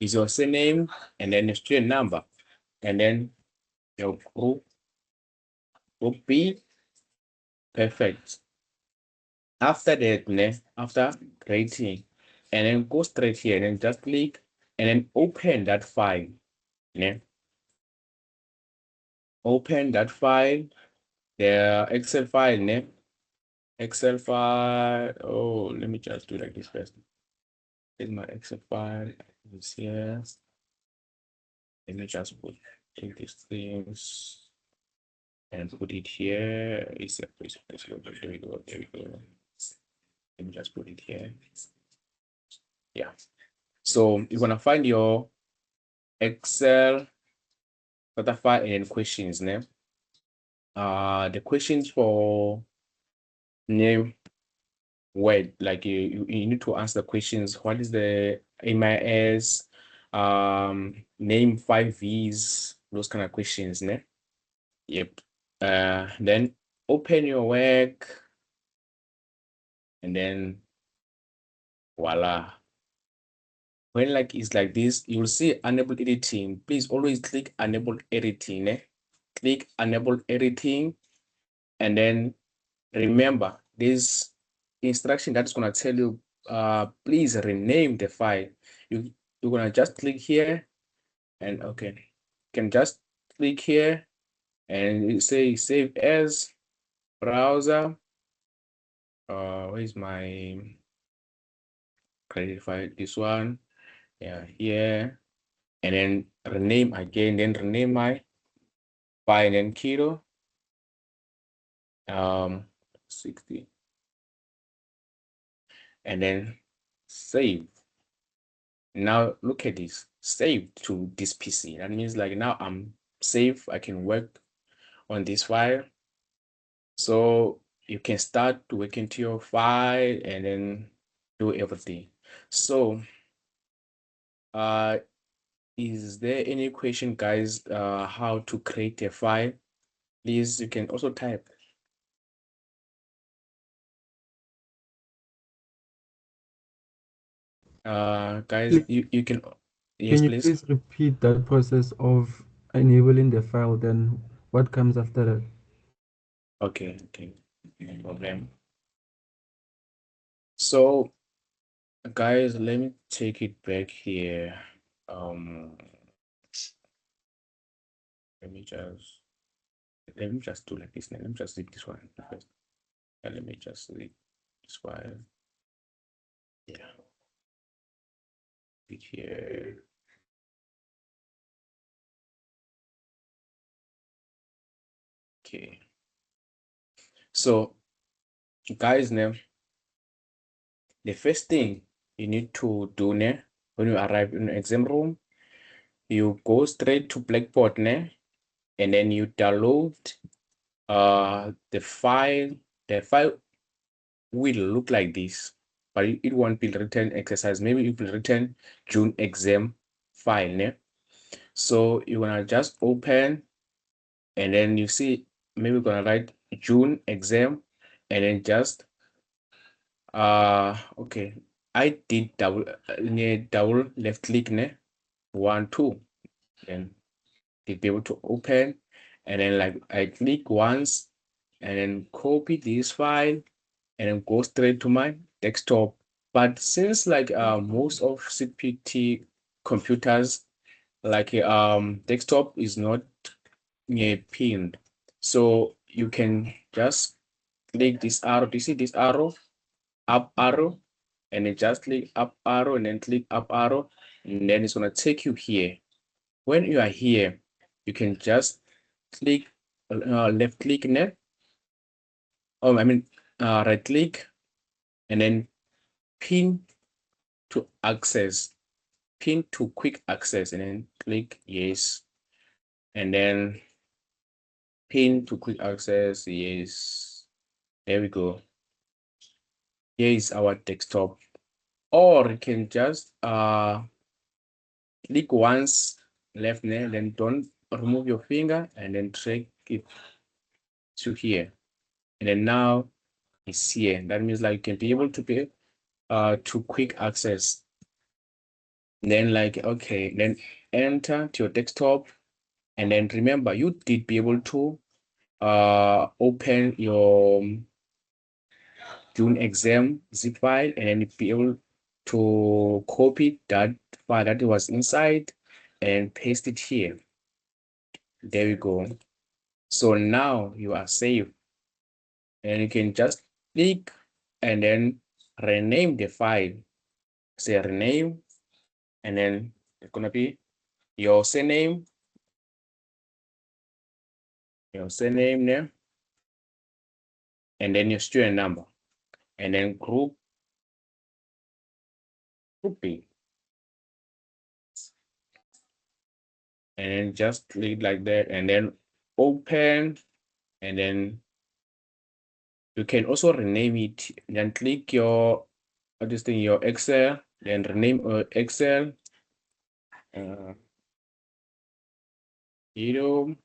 is your surname and then your student number, and then your group B. Perfect. After that, after creating, and then go straight here and then just click and then open that file. Ne? Open that file, the Excel file, ne? Excel file. Oh, let me just do like this first. Here's my Excel file. It's here. Let me just take these things and put it here. There we go. There we go. Let me just put it here. Yeah. So you're gonna find your Excel data file and questions name. The questions for name word, like you need to answer the questions. What is the MIS? Name 5 V's, those kind of questions, ne? Yep. Then open your work and then voila. When like it's like this, you'll see enable editing. Please always click enable editing. Eh? Click enable editing, and then remember this instruction that's gonna tell you please rename the file. You're gonna just click here and okay, you can just click here and you say save as browser. Where's my credit file? This one. Yeah, here. And then rename again, then rename my file and kilo 60, and then save. Now look at this, save to this PC. That means like now I'm safe, I can work on this file. So you can start working to your file and then do everything. So is there any question, guys, how to create a file? Please, you can also type. Guys, you can, yes, Can you please. please repeat that process of enabling the file? Then what comes after that? Okay, no problem. So guys, let me take it back here. Let me just do like this. Let me just read this one first. And let me just read this one. Yeah. Click here. Okay. So guys, now the first thing you need to do now when you arrive in the exam room, you go straight to Blackboard now, and then you download the file. The file will look like this, but it won't be written exercise. Maybe it will written June exam file. Ne? So you're gonna just open, and then you see maybe we're gonna write June exam, and then just okay. I did double left click ne 1 2, then to be able to open, and then like I click once and then copy this file and then go straight to my desktop. But since like most of CPT computers, like desktop is not pinned, so you can just click this arrow. Do you see this arrow? Up arrow, and then just click up arrow and then click up arrow, and then it's gonna take you here. When you are here, you can just click left click in it. Oh, I mean right click and then pin to access, pin to quick access, and then click yes, and then pin to quick access, yes. There we go. Here is our desktop. Or you can just click once left there, then don't remove your finger and then drag it to here. And then now it's here. That means like you can be able to pay to quick access. Then like, okay, then enter to your desktop. And then remember, you did be able to open your June exam zip file and then be able to copy that file that was inside and paste it here. There we go. So now you are safe, and you can just click and then rename the file. Say rename, and then it's gonna be your surname name, and then your student number, and then group B, and then just click like that, and then open, and then you can also rename it. Then click your this thing, your Excel, then rename Excel. Uh, Hero,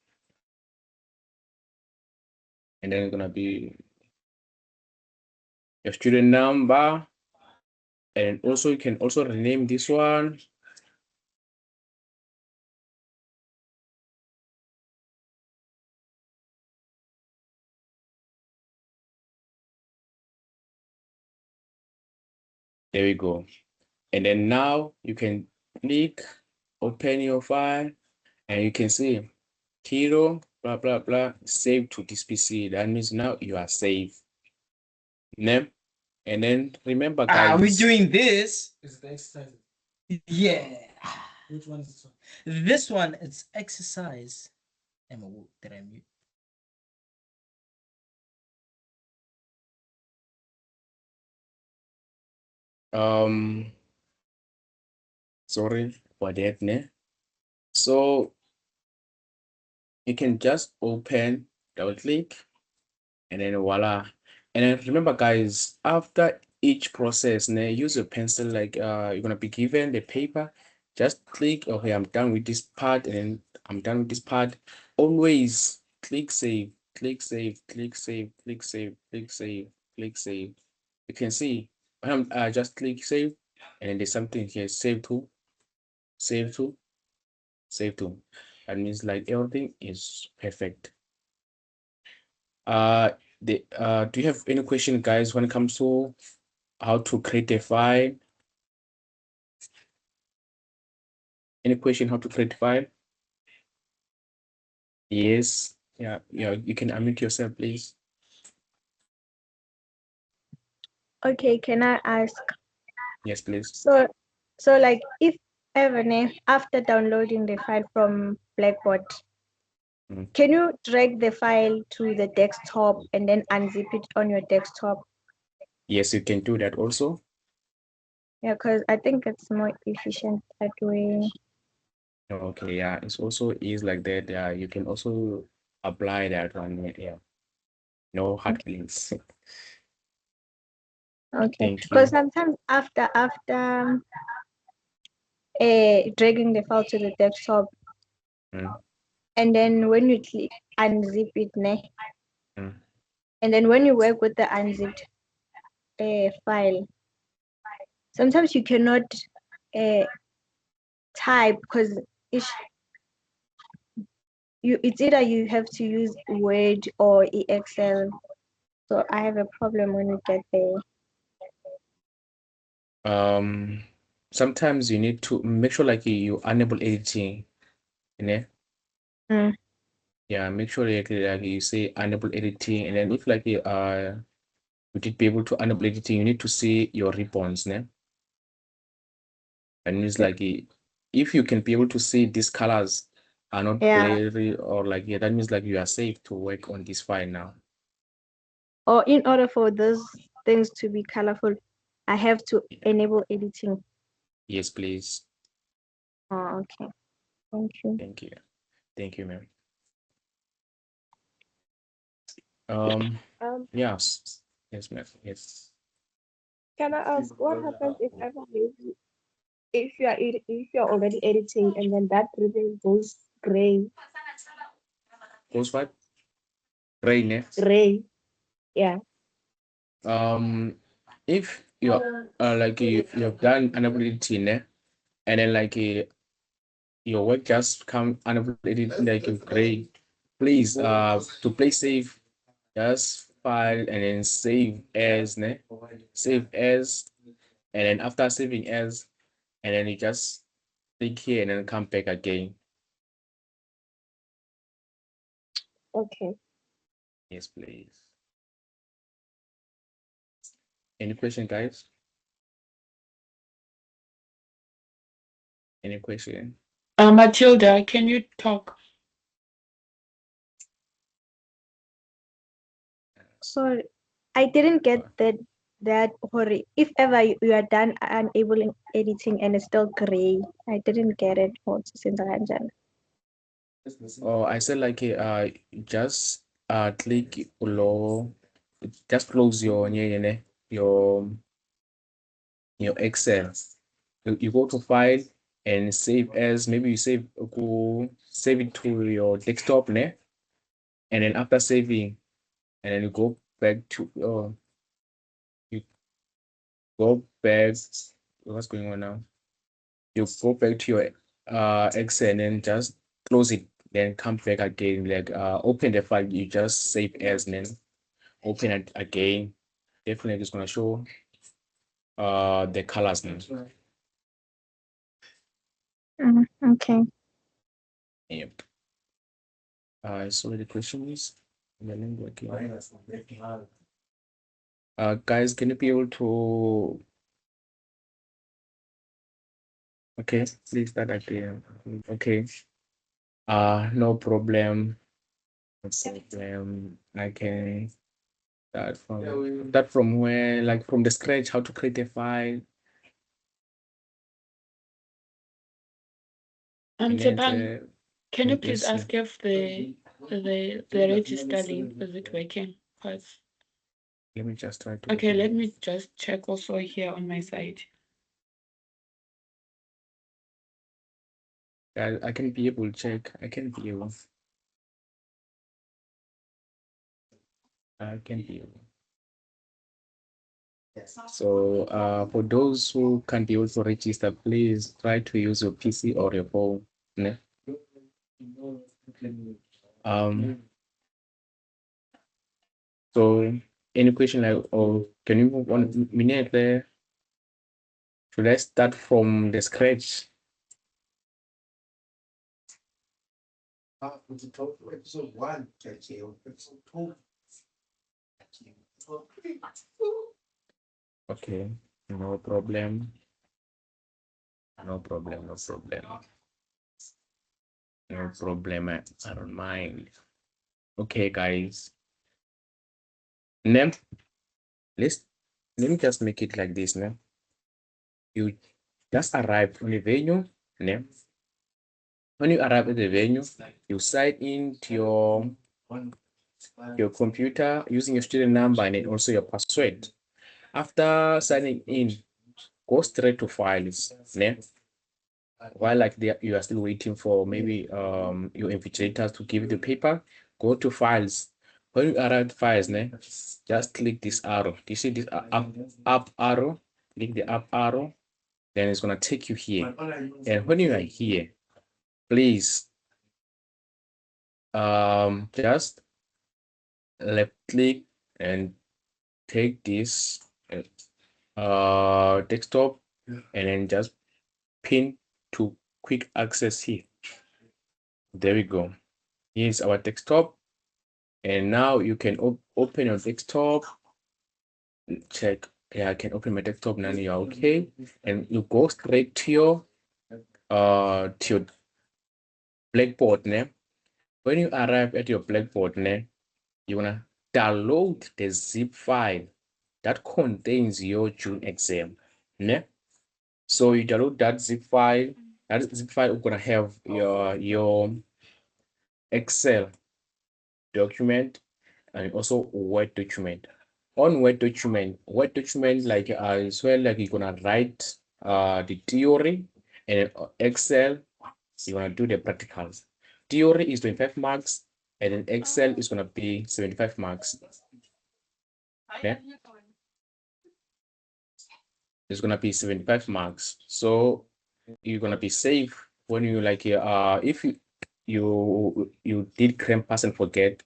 and then it's gonna be your student number, and also you can also rename this one. There we go. And then now you can click open your file, and you can see Hero blah blah blah save to this PC. That means now you are safe. Name, and then remember, Are we guys. doing this? Is the exercise? Yeah. Which one is this one? This one is exercise. Did I mute? Sorry for that, ne? So you can just open, double click, and then voila. And then remember, guys, after each process, ne, use a pencil. Like you're gonna be given the paper. Just click, okay, I'm done with this part, and then I'm done with this part. Always click save, click save, click save, click save, click save, click save. You can see just click save, and then there's something here, save to, save to, save to. That means like everything is perfect. Do you have any question, guys, when it comes to how to create a file? Any question how to create a file? Yes. Yeah, you can unmute yourself, please. Okay, can I ask? Yes, please. So like if ever after downloading the file from Blackboard, Mm. can you drag the file to the desktop and then unzip it on your desktop? Yes, you can do that also. Yeah, because I think it's more efficient that way. Okay, yeah, it's also is like that. Yeah, you can also apply that one. Yeah, no hard feelings. Okay, Thank because you. sometimes after dragging the file to the desktop, Mm, and then when you click unzip it, mm. and then when you work with the unzipped file, sometimes you cannot uh, type because it's either you have to use Word or Excel. So I have a problem when we get there. Sometimes you need to make sure like you enable editing, you know? Mm. Yeah, make sure like you say enable editing, and then if like you did be able to enable editing, you need to see your ribbons, né? And it's like if you can be able to see these colors are not Yeah. blurry, or like, yeah, that means like you are safe to work on this file now. Or in order for those things to be colorful, I have to enable editing. Yes, please. Oh, okay. Thank you. Thank you. Thank you, ma'am. Um, Yes. Yes, ma'am. Yes. can I ask what happens if ever maybe if you're already editing and then that ribbon goes gray, Post what? Right, né? gray, yeah. If you're like you have done enable editing, né? and then like your work just come unupdated like a gray. Please to play safe, just file and then save as ne? Save as, and then after saving as, and then you just click here and then come back again. Okay. Yes, please. Any question, guys? Any question? Matilda, can you talk? Sorry, I didn't get that hurry. If ever you are done enabling editing and it's still gray, I didn't get it. Since I Oh, I said like just click below, just close your your Excel. You go to file and save as, maybe you save it to your desktop ne? And then after saving, and then you go back to you go back. What's going on now? You go back to your Excel and then just close it, then come back again, like open the file you just save as, and then open it again. Definitely it's gonna show the colors now. Okay. Yep. So the question is, guys, can you be able to, okay, please start again. Okay. No problem. No problem. I can start from where, like from the scratch, how to create a file. Japan, can you please Yes, ask if the register link is it working? Because let me just try to. okay, let me just check also here on my side. I can be able to check. I can be able. I can be able. So for those who can be able to register, please try to use your PC or your phone. Ne? So any question like, or can you move 1 minute there? Should I start from the scratch? Okay, no problem. No problem, no problem. No problem. I don't mind. Okay, guys. Now, let me just make it like this now. You just arrive on the venue. Now, when you arrive at the venue, you sign in to your computer using your student number and then also your password. After signing in, go straight to files. Ne? While like you are still waiting for maybe your invigilators to give you the paper, go to files. When you arrive at files, ne, just click this arrow. Do you see this up arrow? Click the up arrow, then it's gonna take you here. And when you are here, please just left click and take this desktop and then just pin to quick access here. There we go. Here's our desktop, and now you can open your desktop. Check. Yeah, I can open my desktop now. You're okay, and you go straight to your blackboard name. When you arrive at your blackboard name, you wanna download the zip file that contains your June exam. Ne? So you download that zip file. That zip file is gonna have your Excel document and also Word document. On Word document, like as well, like you're gonna write the theory, and Excel you're gonna do the practicals. Theory is 25 marks, and then Excel is gonna be 75 marks. Okay? It's gonna be 75 marks. So you're gonna be safe when you like if you did cramp pass and forget,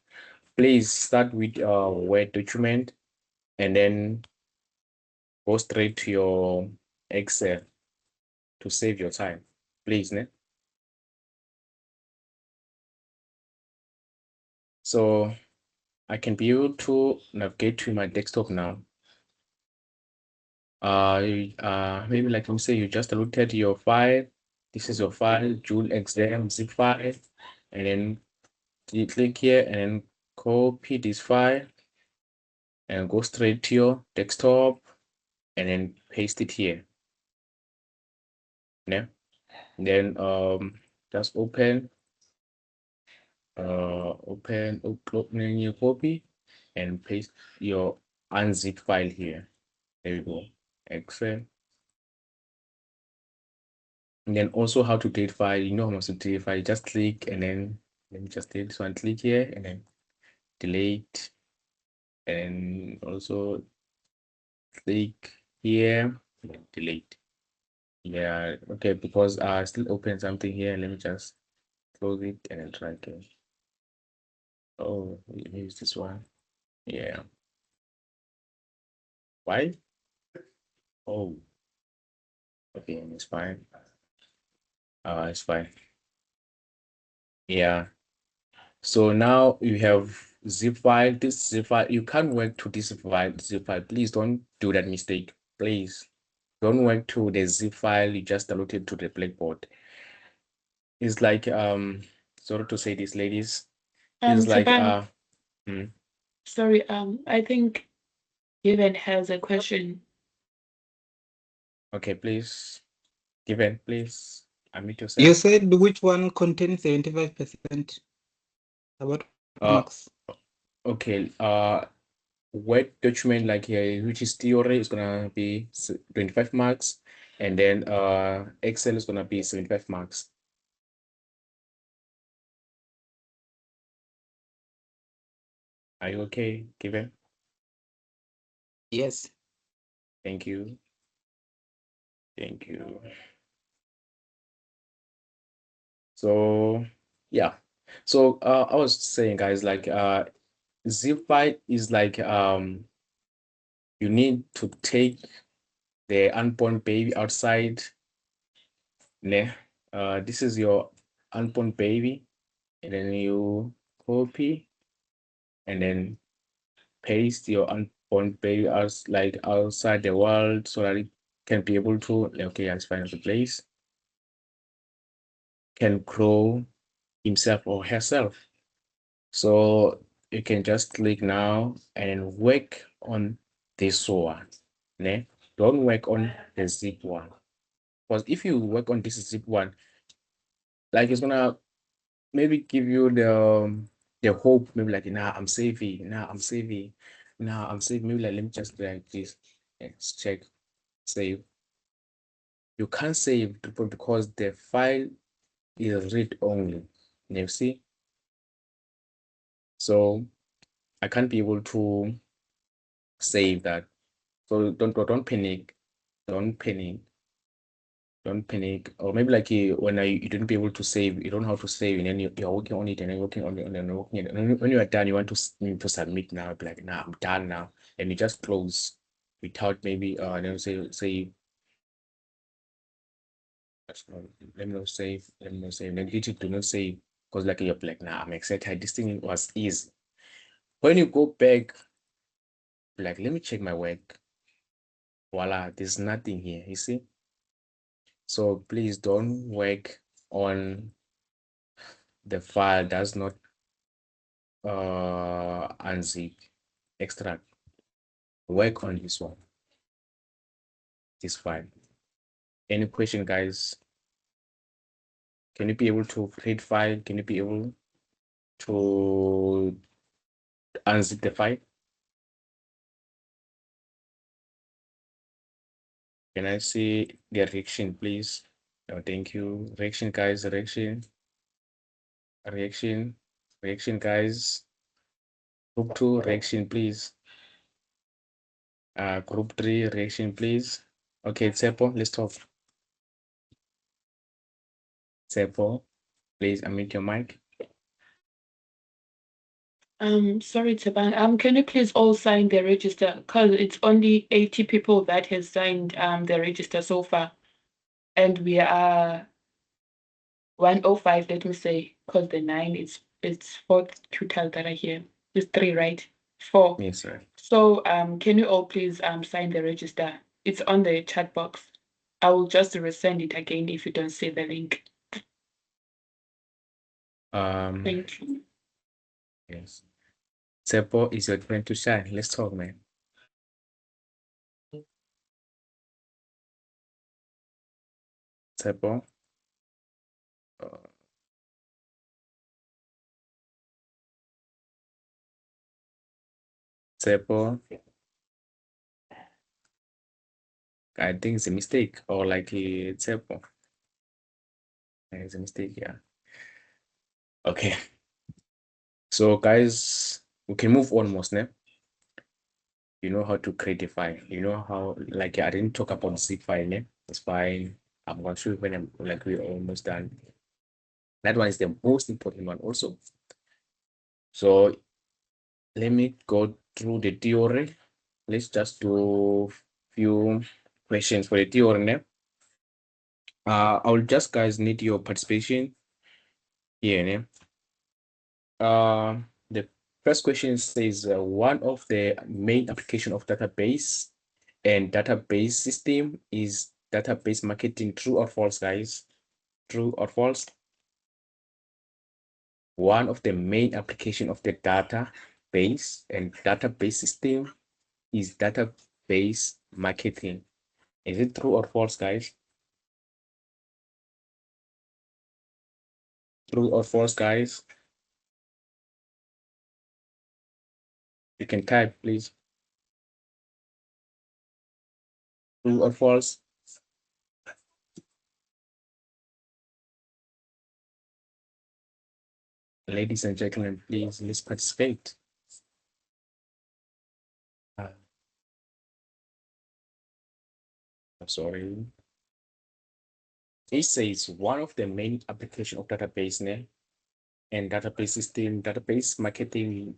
please start with Word document and then go straight to your Excel to save your time, please. Ne? So I can be able to navigate to my desktop now. Maybe like you say, you just looked at your file. This is your file, Joule exam zip file, and then you click here and then copy this file and go straight to your desktop and then paste it here. Yeah. Then just open open your copy and paste your unzip file here. There we go. Excel. And then also how to delete file. You know how to delete file. Just click and then let me just delete this one. Click here and then delete. And also click here and delete. Yeah, okay, because I still open something here. Let me just close it and then try again. Oh, use this one. Yeah. Why? Oh, okay, it's fine. It's fine. Yeah. So now you have zip file. This zip file, you can't work to this zip file. Please don't do that mistake. Please don't work to the zip file you just downloaded to the Blackboard. It's like sorry to say this, ladies. It's like Tabang, hmm, sorry, I think Given has a question. okay, please, Given, please unmute You yourself. said which one contains 75%? About Uh, marks? okay. Word document like here, which is theory, is gonna be 25 marks, and then Excel is gonna be 75 marks. Are you okay, Given? Yes. Thank you. Thank you. So yeah. So I was saying, guys, like zip file is like you need to take the unborn baby outside. Ne? This is your unborn baby, and then you copy and then paste your unborn baby as like outside the world so that it can be able to okay, let's find the place, can grow himself or herself. So you can just click now and work on this one. Ne? Don't work on the zip one. Because if you work on this zip one, like it's gonna maybe give you the hope, maybe like nah, I'm saving, nah, I'm saving, nah, I'm saving. Maybe like let me just do like this. Let's check, save. You can't save because the file is read only. You see? So I can't be able to save that. So don't panic. Don't panic. Don't panic. Or maybe like when you didn't be able to save, you don't know how to save, and then you're working on it and then working on it and then working on it. And then when you are done, you want to submit now. Be like, nah, I'm done now. And you just close without maybe then say let me not save, let me not save. Then digit do not save because like you're like, nah, I'm excited. This thing was easy. When you go back, like let me check my work. Voila, there's nothing here. You see? So please don't work on the file does not unzip extract. Work on this one, this file. Any question, guys? Can you be able to create file? Can you be able to unzip the file? Can I see the reaction, please? Oh, thank you. Reaction, guys. Reaction. Reaction. Reaction, guys. Group 2, reaction, please. Group 3, reaction, please. Okay, Tsepo, let's talk. Therefore, please unmute your mic. Sorry, Tabang. Can you please all sign the register? Because it's only 80 people that has signed the register so far. And we are 105, let me say, because the 9 it's 4 total that are here. It's 3, right? 4. Yes, sir. So can you all please sign the register? It's on the chat box. I will just resend it again if you don't see the link. Thank you. Yes. Therefore, it's your turn to shine. Let's talk, man. Therefore. Therefore, I think it's a mistake or like a typo. It's a mistake, yeah. Okay. So guys, we can move on most now. You know how to create a file. You know how, like, I didn't talk about zip file name. It's fine. I'm going to show you when I'm like we're almost done. That one is the most important one also. So let me go through the theory. Let's just do few questions for the theory now. I'll just guys need your participation here. Yeah? The first question says one of the main application of database and database system is database marketing. True or false, guys? True or false? One of the main application of the database and database system is database marketing. Is it true or false, guys? True or false, guys? You can type, please. True or false? Ladies and gentlemen, please, let's participate. I'm sorry. It says one of the main application of database name and database system, database marketing,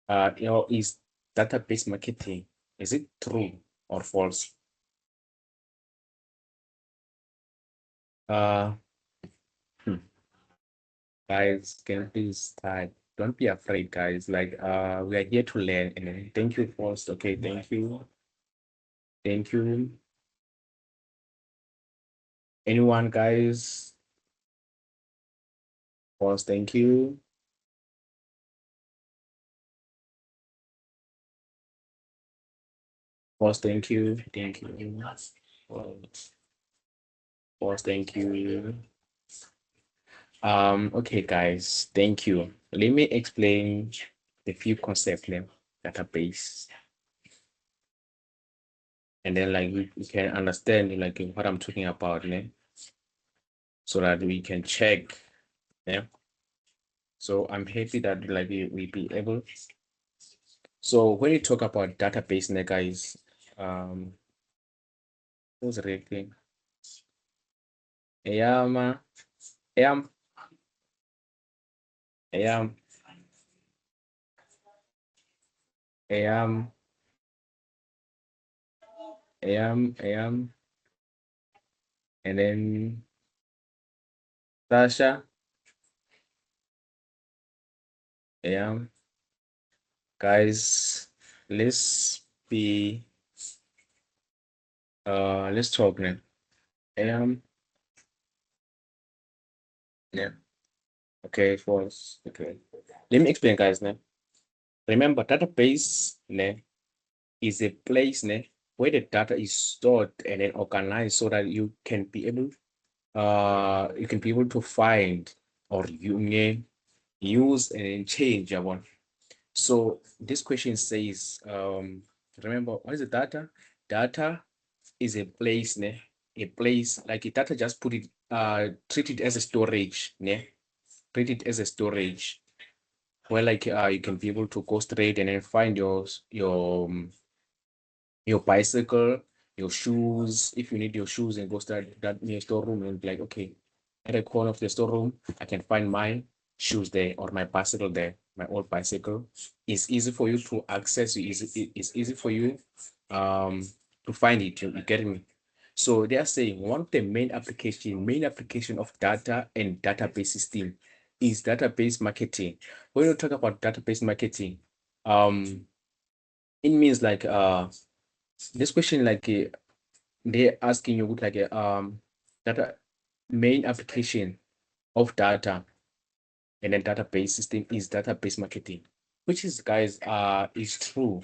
is database marketing. Is it true or false? Uh, Guys, can you please type? Don't be afraid, guys. Like, we are here to learn. And then thank you first. Okay, thank you. Thank you. Anyone, guys? First, thank you. First, thank you. Thank you. First, thank you. Okay, guys, thank you. Let me explain the few concepts name database. And then like we can understand like what I'm talking about, né? So that we can check. Yeah. So I'm happy that like we be able. So when you talk about database, né, guys, who's reacting? Am, am, am, am, am, and then Sasha, am. Guys, let's be let's talk now. Yeah. Okay, false. Okay. Let me explain, guys. Now, remember, database is a place where the data is stored and then organized so that you can be able to find or use and change one. So this question says, remember, what is the data? Data is a place, a place like a data, just put it, treat it as a storage, treat it as a storage where like you can be able to go straight and then find your bicycle, your shoes. If you need your shoes and go start that near storeroom and be like, okay, at the corner of the storeroom, I can find my shoes there or my bicycle there, my old bicycle. It's easy for you to access. It's easy for you to find it. You get me? So they are saying one of the main application of data and database system is database marketing. When you talk about database marketing, it means like this question like they're asking you like a data main application of data and then database system is database marketing, which is guys is true.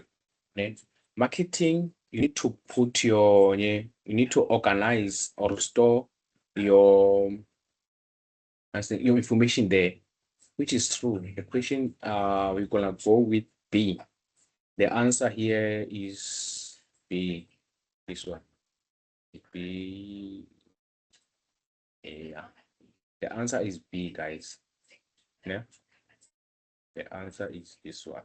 Right? Marketing, you need to put your yeah, you need to organize or store your your information there, which is true. The question we're gonna go with B. The answer here is B. This one. B. Yeah. The answer is B, guys. Yeah. The answer is this one.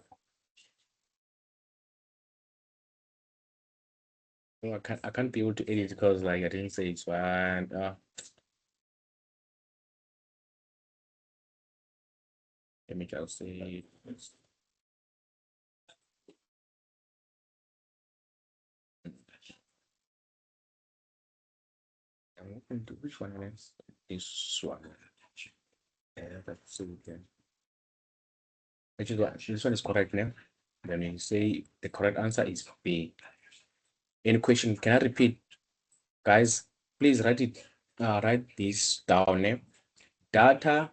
No, I can't be able to edit because like I didn't say it's one. Let me just say I'm open to which one is this one. Yeah, that's so good. Which is what this one is correct now. Then you say the correct answer is B. Any question? Can I repeat, guys? Please write it. Write this down. Data.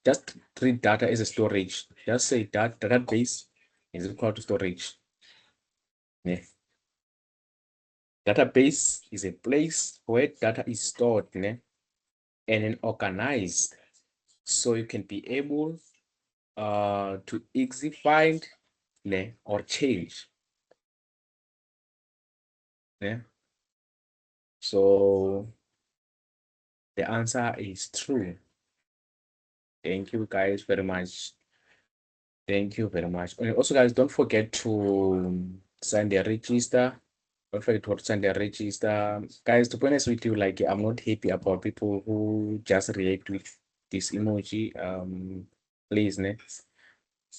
Just treat data as a storage. Just say that database is equal to storage. Yeah. Database is a place where data is stored and then organized, so you can be able to easily find or change. Yeah. So the answer is true. Thank you guys very much. Thank you very much. And also, guys, don't forget to sign the register. Don't forget to sign the register. Guys, to be honest with you, like I'm not happy about people who just react with this emoji. Please,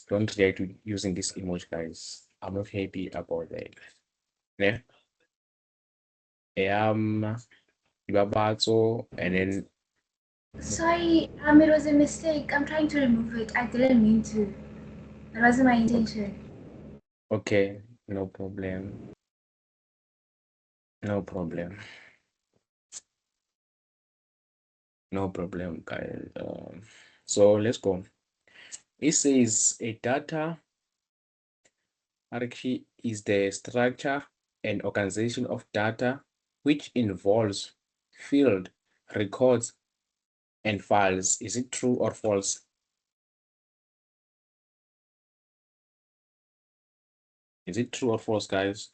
don't react with using this emoji, guys. I'm not happy about that. Yeah. Ibabazo, and then Sorry, it was a mistake. I'm trying to remove it. I didn't mean to. That wasn't my intention. okay, no problem. No problem. No problem, guys. So let's go. It says a data hierarchy is the structure and organization of data which involves field, records, and files. Is it true or false? Is it true or false, guys?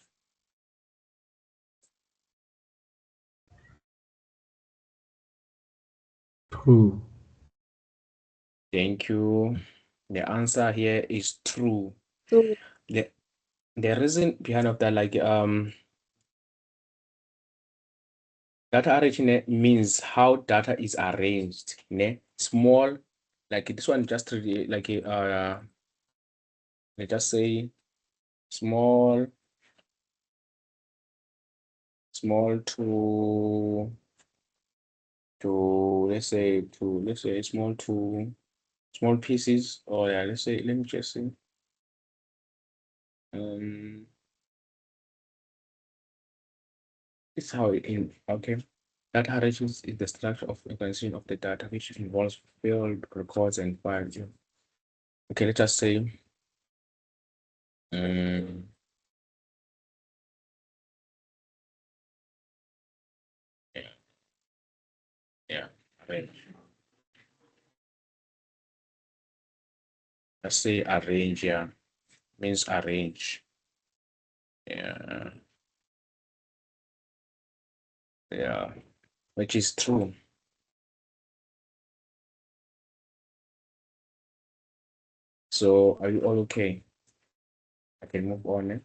True. Thank you. The answer here is true. So The the reason behind of that, like data arrangement means how data is arranged. Small, like this one just really like a let's just say small, small to small to small pieces, or yeah, let's say let me just say this is how it in okay. Data arrangements is the structure of organization of the data which involves field, records, and files. Yeah. Okay, let's just say um, yeah, yeah. Arrange. Let's say arrange, yeah, means arrange. Yeah, yeah, which is true. So are you all okay? I can move on.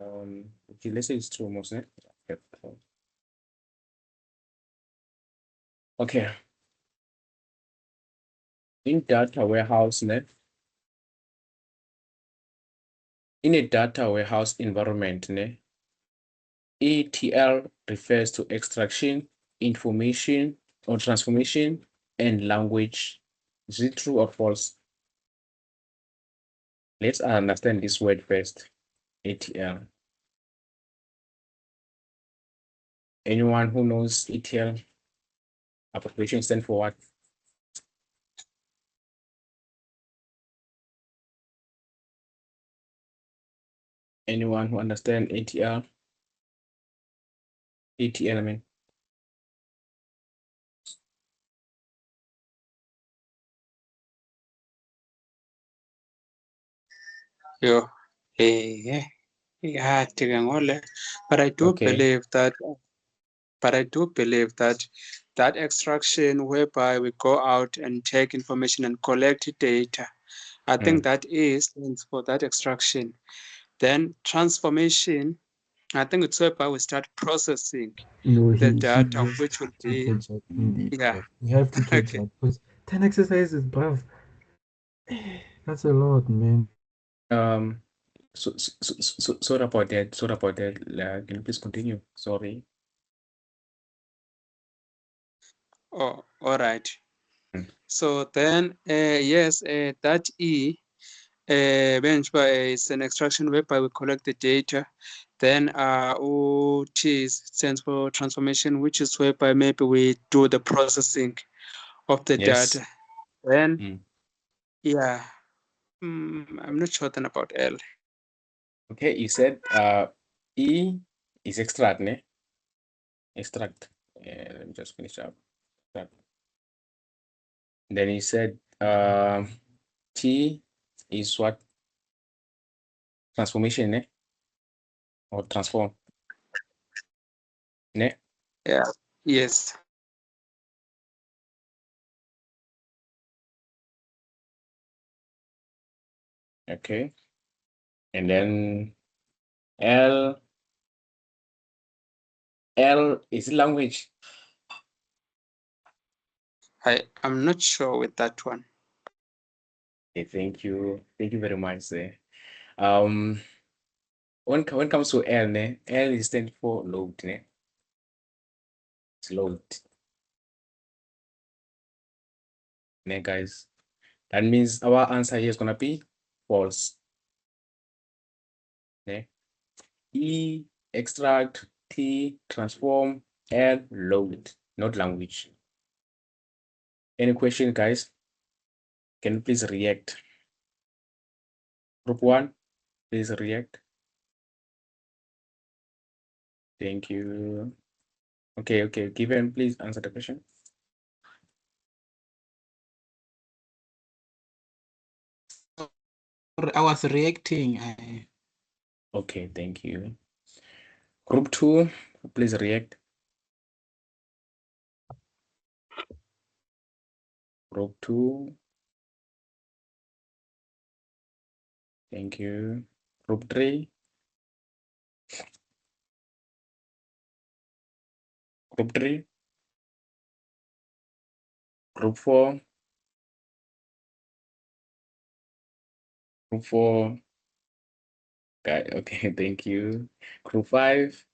Okay, let's say it's true almost, né? Yep. Okay. In data warehouse, né? In a data warehouse environment, né? ETL refers to extraction, information, or transformation, and language. Is it true or false? Let's understand this word first. ETL. Anyone who knows ETL? Abbreviation stand for what? Anyone who understand ETL? ETL, I mean. Yo, yeah, yeah, Tigangole. But Okay. I do believe that that extraction whereby we go out and take information and collect data, I think that stands for that extraction. Then transformation, I think it's whereby we start processing No, the he data, just which will to be, catch up indeed, yeah, bruv. You have to catch okay. up because 10 exercises, bruv. That's a lot, man. Sorry about that. Sorry about that. Can you please continue? Sorry. Oh, all right. Mm. So then, yes, that bench is an extraction whereby we collect the data. Then OT stands for transformation, which is whereby maybe we do the processing of the Yes. data. Then, Mm. yeah, I'm not sure then about L. Okay, you said E is extract, ne? Extract. Let me just finish up. Extract. Then you said T is what? Transformation, ne? Or transform, ne? Yeah, yes. Okay. And then L is language. I'm not sure with that one. Okay, thank you. Thank you very much. Um, when it comes to L, ne? L is stand for load, ne? It's load. Ne, guys. That means our answer here is gonna be false. Ne? E extract, T transform, L load, not language. Any question, guys? Can you please react? Group 1, please react. Thank you. Okay, Given, please answer the question. I was reacting. Okay, thank you. Group 2, please react. Group 2. Thank you. Group 3. Group 3. Group 4. Group 4. Okay, thank you. Group 5.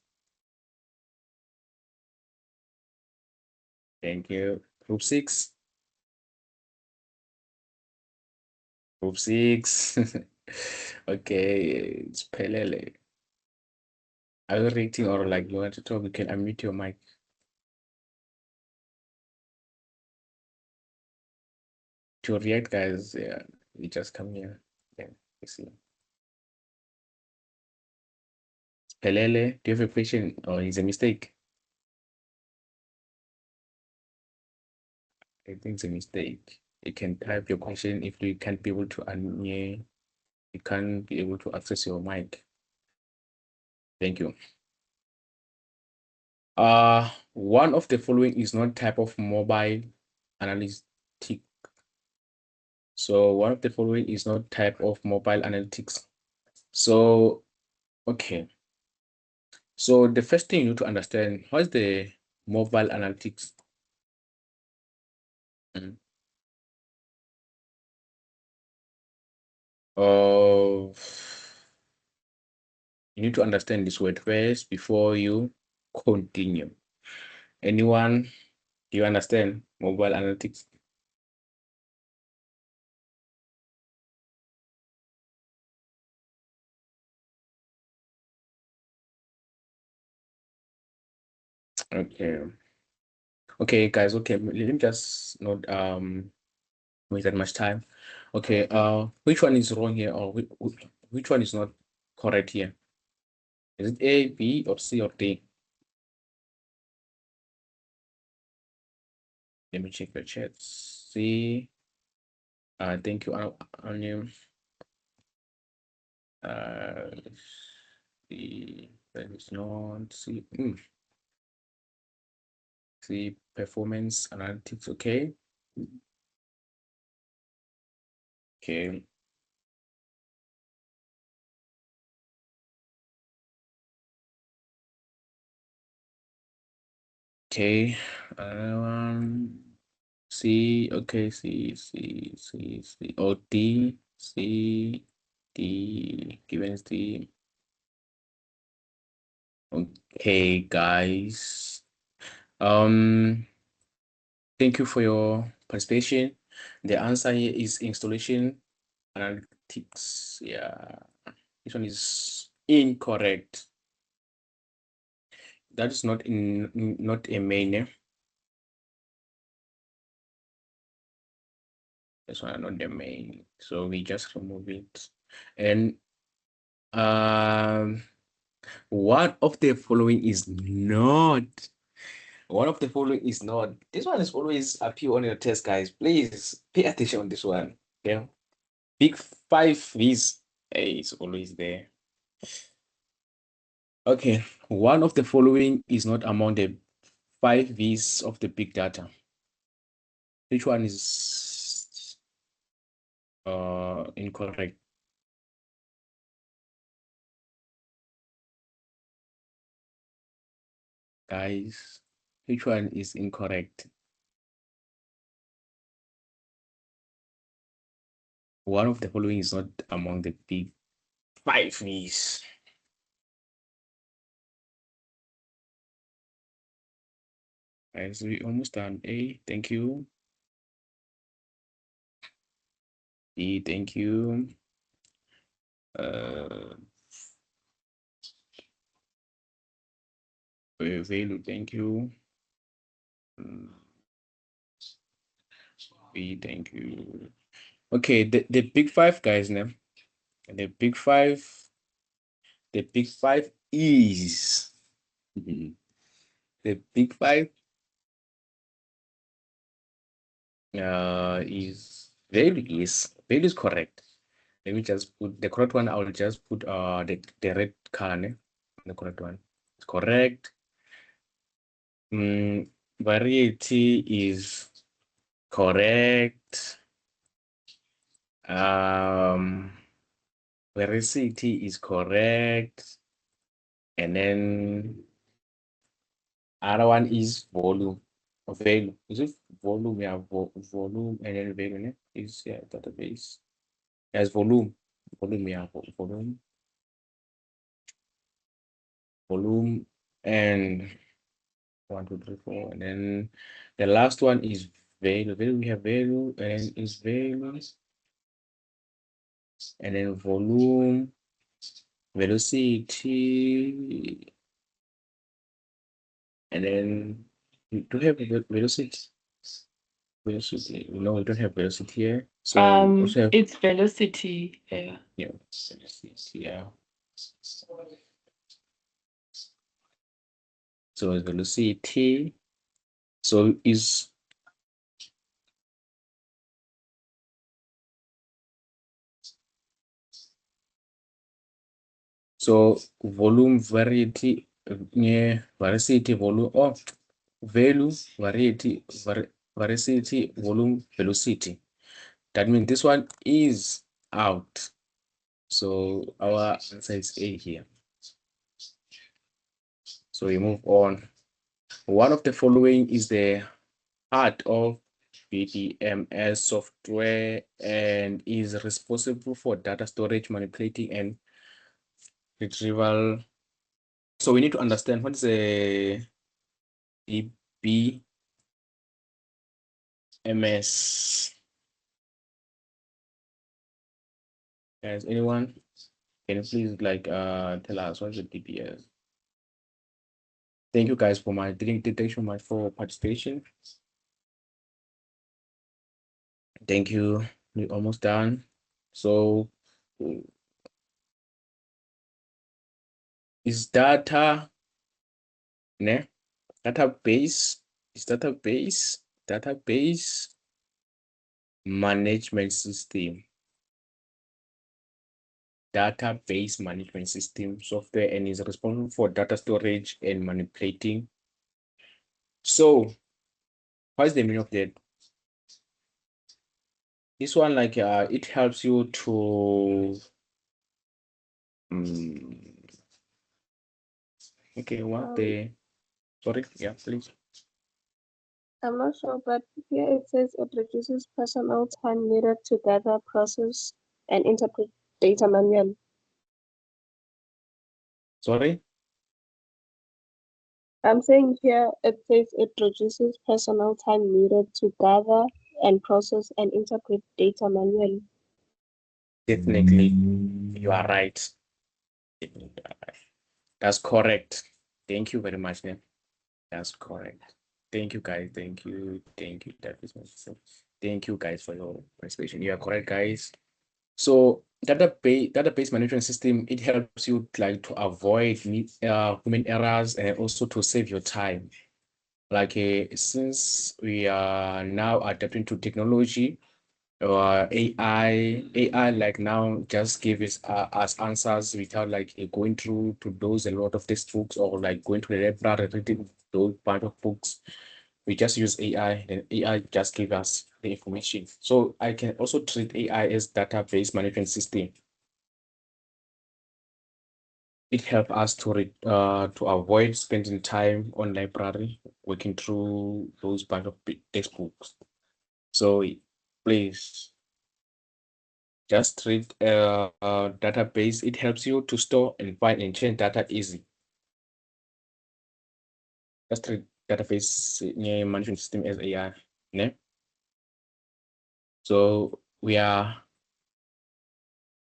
Thank you. Group 6. Group 6. Okay, it's Pelele. Are you reacting or like you want to talk? You can unmute your mic. To react, guys, yeah, you just come here. Yeah, you see. Pelele, do you have a question or is a mistake? I think it's a mistake. You can type your question if you can't be able to unmute. You can't be able to access your mic. Thank you. One of the following is not type of mobile analytic. So one of the following is not type of mobile analytics. So, okay. So the first thing you need to understand, what's the mobile analytics? Of you need to understand this word first before you continue. Anyone, do you understand mobile analytics? Okay. Okay, guys, okay, let me just not waste that much time. Okay, which one is wrong here, or which one is not correct here? Is it A, B, or C, or D? Let me check the chat. C. Thank you, Onion. C. That is not C. C. Performance analytics. Okay. Okay. Okay. C. Okay. C. Oh, D. C. D. Given D. Okay, guys. Thank you for your participation. The answer here is installation analytics. Yeah, this one is incorrect. That is not not a main. This one not the main. So we just remove it. And one of the following is not. One of the following is not. This one is always appear on your test, guys. Please pay attention on this one. Yeah. Big five is always there. Okay, one of the following is not among the 5 V's of the big data. Which one is incorrect? Guys, which one is incorrect? One of the following is not among the big 5 V's. Guys, we almost done. A, thank you. B, thank you. Value, thank you. B, thank you. Okay, the big 5 guys now. The big 5 is the big 5 is value is correct. Let me just put the correct one. I will just put the red color. The correct one. It's correct. Variety is correct. Veracity is correct. And then other one is volume. Value. Is it volume? Yeah, volume and then value is database. Yes, volume. Volume, yeah, volume and 1, 2, 3, 4. And then the last one is value. Value, we have value and is value. And then volume, velocity, and then we do have velocity. Velocity. No, we don't have velocity here. So we also have It's velocity. Yeah. velocity, yeah. So it's velocity. So is volume, variety, velocity, volume, value, variety, velocity, volume, velocity. That means this one is out. So our answer is A here. So we move on. One of the following is the heart of BDMS software and is responsible for data storage, manipulating, and retrieval. So we need to understand what is a BDMS. Guys, anyone? Can you please tell us what's the DBS? Thank you guys for my detection, my for participation. Thank you. We're almost done. So is data ne? Database is database management system. Database management system software and is responsible for data storage and manipulating. So what is the meaning of that? This one, it helps you to okay, sorry, yeah, please. I'm not sure, but here it says it reduces personal time needed to gather, process, and interpret data manually. Sorry? I'm saying here it says it reduces personal time needed to gather and process and interpret data manually. Definitely, you are right. Definitely, you are right. That's correct. Thank you very much, Name. That's correct. Thank you, guys. Thank you. Thank you. That is my sister. Thank you, guys, for your participation. You are correct, guys. So database management system, it helps you to avoid human errors and also to save your time. Since we are now adapting to technology, AI now just give us answers without going through to those a lot of textbooks or going to the library reading those bunch of books. We just use AI, then AI just give us the information. So I can also treat AI as database management system. It helps us to avoid spending time on library working through those bunch of textbooks. So please just treat database. It helps you to store and find and change data easy. Just treat database management system as AI. Yeah? So we are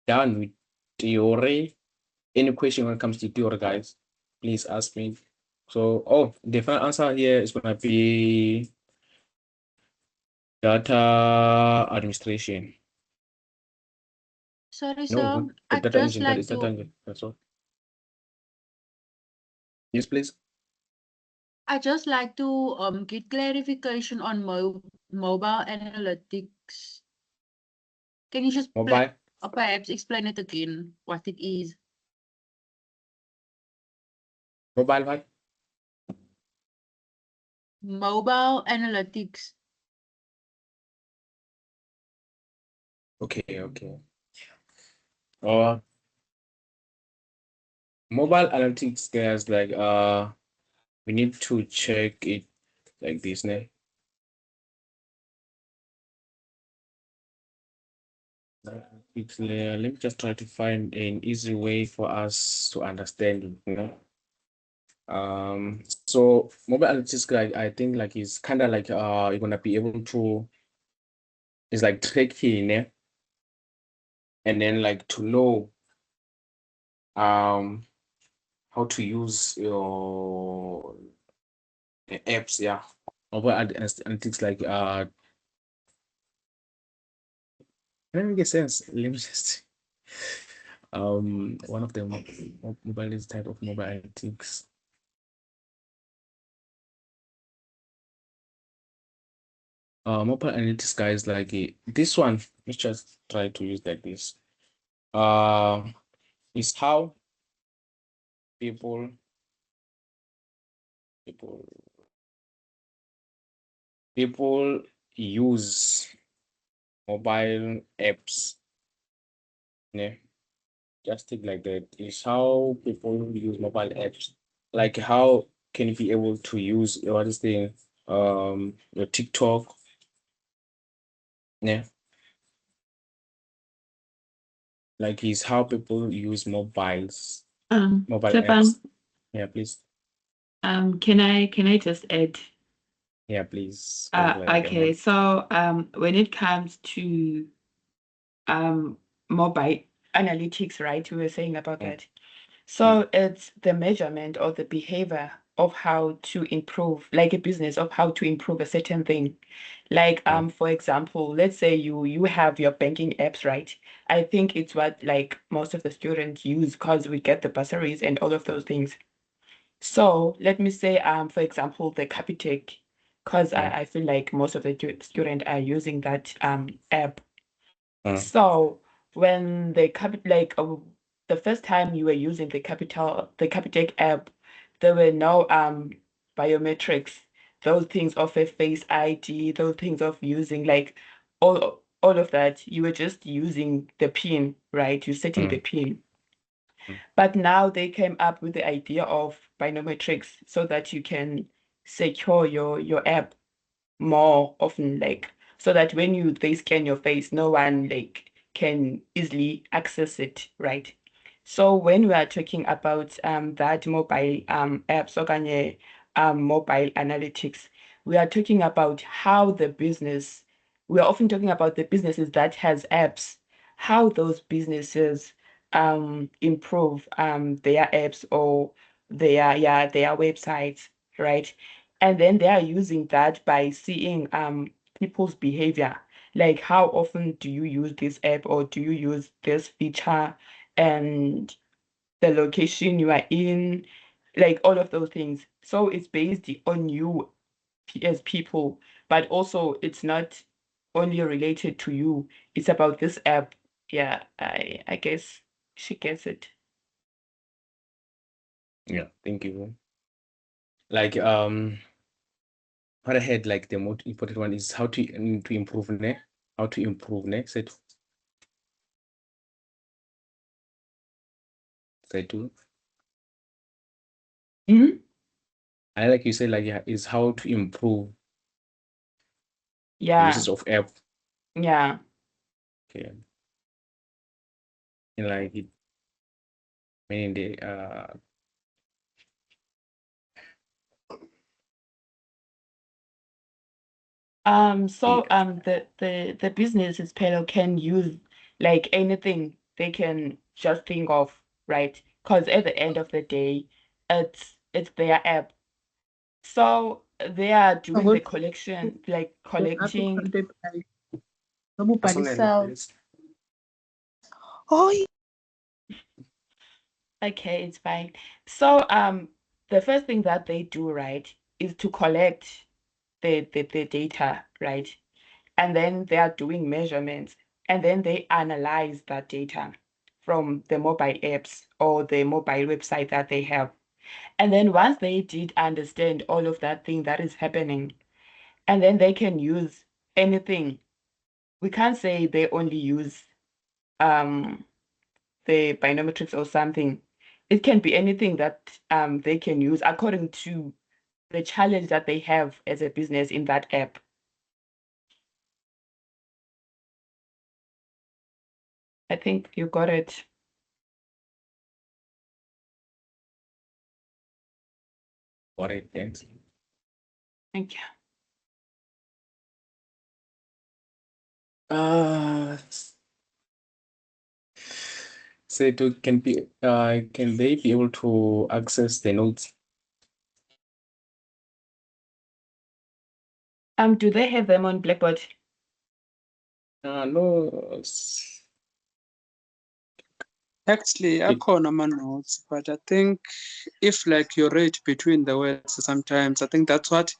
done with theory. Any question when it comes to theory, guys, please ask me. So, the final answer here is going to be data administration. Sorry, No, sir. not the I'd data just engine, that like is data to engine. That's all. Yes, please. get clarification on mobile analytics. Can you just Mobile, perhaps explain it again, what it is? mobile, what? Mobile analytics. Okay. Uh, Mobile analytics, guys, we need to check it like this, ne? Let me just try to find an easy way for us to understand it. So mobile analytics, I think is kind of you're gonna be able to, it's like tracking, yeah, and then to know how to use your the apps, yeah. Mobile analytics let me get sense. Let me just one of the mobile is type of mobile analytics. Mobile analytics, guys, this one. Let's just try to use like this. Is how people people people use mobile apps. Yeah, just think like that. Is how people use mobile apps. like how can you be able to use what is the your TikTok? Yeah. Like is how people use mobiles, mobile Tshepang, apps. Yeah, please. can I just add? Yeah, please. Like Okay, so when it comes to mobile analytics, right? We were saying about that. So it's the measurement or the behavior of how to improve, like a business of how to improve a certain thing. Like for example, let's say you have your banking apps, right? I think it's what like most of the students use because we get the bursaries and all of those things. So let me say for example the Capitec, because I feel like most of the students are using that app. So when the first time you were using the Capitec app, there were no biometrics, those things of a face ID, those things of using like all of that. You were just using the PIN, right? You're setting the PIN. But now they came up with the idea of biometrics so that you can secure your app more often, like so that when they scan your face, no one like can easily access it, right? So when we are talking about that mobile apps or mobile analytics, we are talking about how the business, we are often talking about the businesses that has apps, how those businesses improve their apps or their websites, right? And then they are using that by seeing people's behavior, like how often do you use this app or do you use this feature, and the location you are in, like all of those things. So it's based on you as people, but also it's not only related to you, it's about this app. Yeah, I guess she gets it. Yeah, thank you. Like what I had like the most important one is how to improve ne? How to improve ne? Say too. I like you said like yeah, is how to improve the Yeah, uses of app. yeah. Okay. And like it meaning the So the businesses panel can use like anything they can just think of, right? Because at the end of the day, it's their app. So they are doing the collection, like collecting. Oh, Okay, it's fine. So the first thing that they do, right, is to collect the data, right? And then they are doing measurements, and then they analyze that data from the mobile apps or the mobile website that they have. And then once they did understand all of that thing that is happening, and then they can use anything. We can't say they only use the biometrics or something. It can be anything that they can use according to the challenge that they have as a business in that app. I think you got it. what it thanks. Thank you. Say to can they be able to access the notes? Do they have them on Blackboard? No. Actually, akhona ama-notes, but I think if like you read between the words sometimes, I think that's what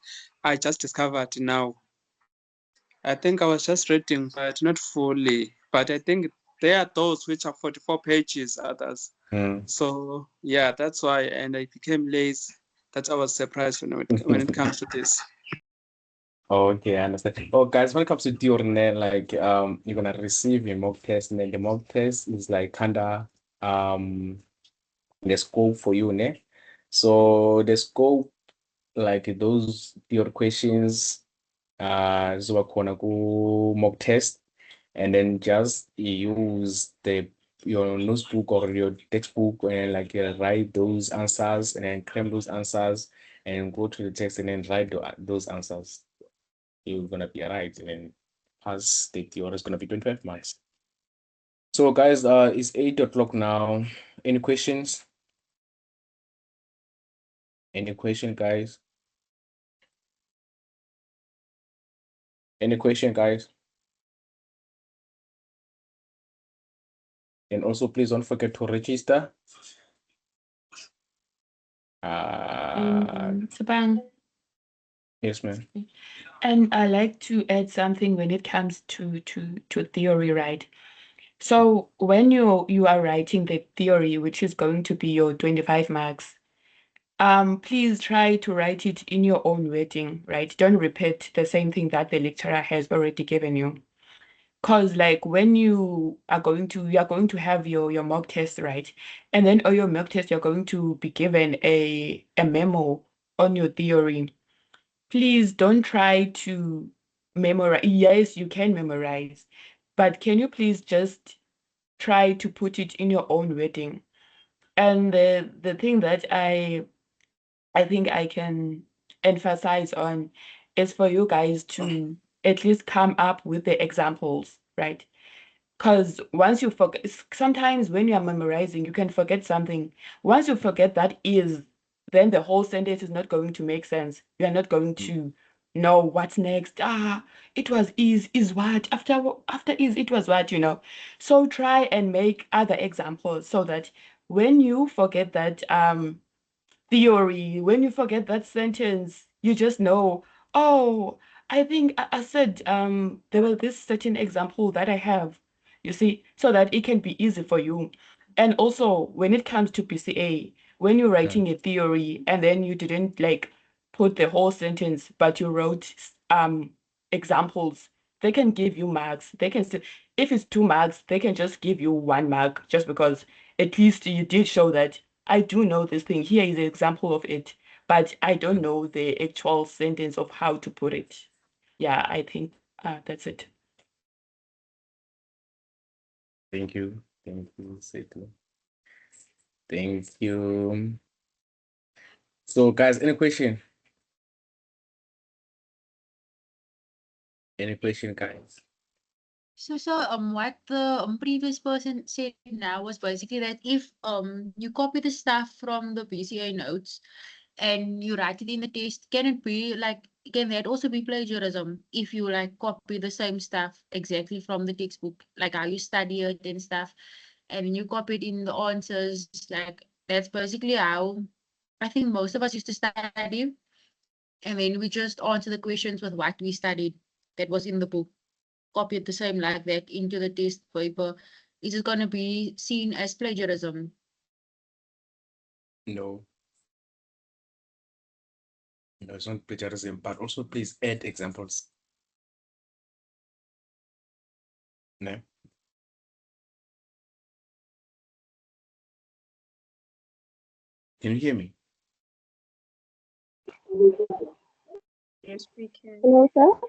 I just discovered now. I think I was just reading, but not fully. But I think there are those which are 44 pages, others. So yeah, that's why, and I became lazy. That's why I was surprised when it comes to this. Okay, I understand. Oh, guys, when it comes to during like you're gonna receive a mock test, and then the mock test is like kinda the scope for you, ne? So the scope, like those your questions, zibakhona ku-mock test, and then just use your notebook or your textbook and like write those answers and then claim those answers and go to the text and then write those answers. You're gonna be right, and then pass the theory is gonna be 25 marks. So guys, it's 8 o'clock now. Any questions? Any question, guys? Any question, guys? And also, please don't forget to register. Sabang. Yes, ma'am. And I like to add something when it comes to theory, right? So when you are writing the theory, which is going to be your 25 marks, please try to write it in your own wording, right? Don't repeat the same thing that the lecturer has already given you. Because like when you are going to have your mock test, right? And then on your mock test, you're going to be given a memo on your theory. Please don't try to memorize. Yes, you can memorize, but can you please just try to put it in your own wording? And the thing that I think I can emphasize on is for you guys to at least come up with the examples, right? Because once you forget, sometimes when you are memorizing, you can forget something. Once you forget that is, then the whole sentence is not going to make sense. You are not going to know what's next. It was is what? After is, it was what, So try and make other examples so that when you forget that theory, when you forget that sentence, you just know, oh, I think I said there was this certain example that I have, you see, so that it can be easy for you. And also when it comes to BCA, when you're writing a theory and then you didn't like put the whole sentence, but you wrote examples, they can give you marks. They can still, if it's 2 marks, they can just give you 1 mark just because at least you did show that I do know this thing. Here is an example of it, but I don't know the actual sentence of how to put it. Yeah, I think that's it. Thank you. Thank you, Setu. Thank you. So, guys, any question? Any question, guys? So what the previous person said now was basically that if you copy the stuff from the BCA notes and you write it in the test, can it be like, can that also be plagiarism if you like copy the same stuff exactly from the textbook, like how you study it and stuff, and you copy it in the answers? Like that's basically how I think most of us used to study, and then we just answer the questions with what we studied that was in the book, copy it the same like that into the test paper. Is it going to be seen as plagiarism? No. No, it's not plagiarism, but also please add examples. No. Can you hear me? Yes, we can. Hello, sir.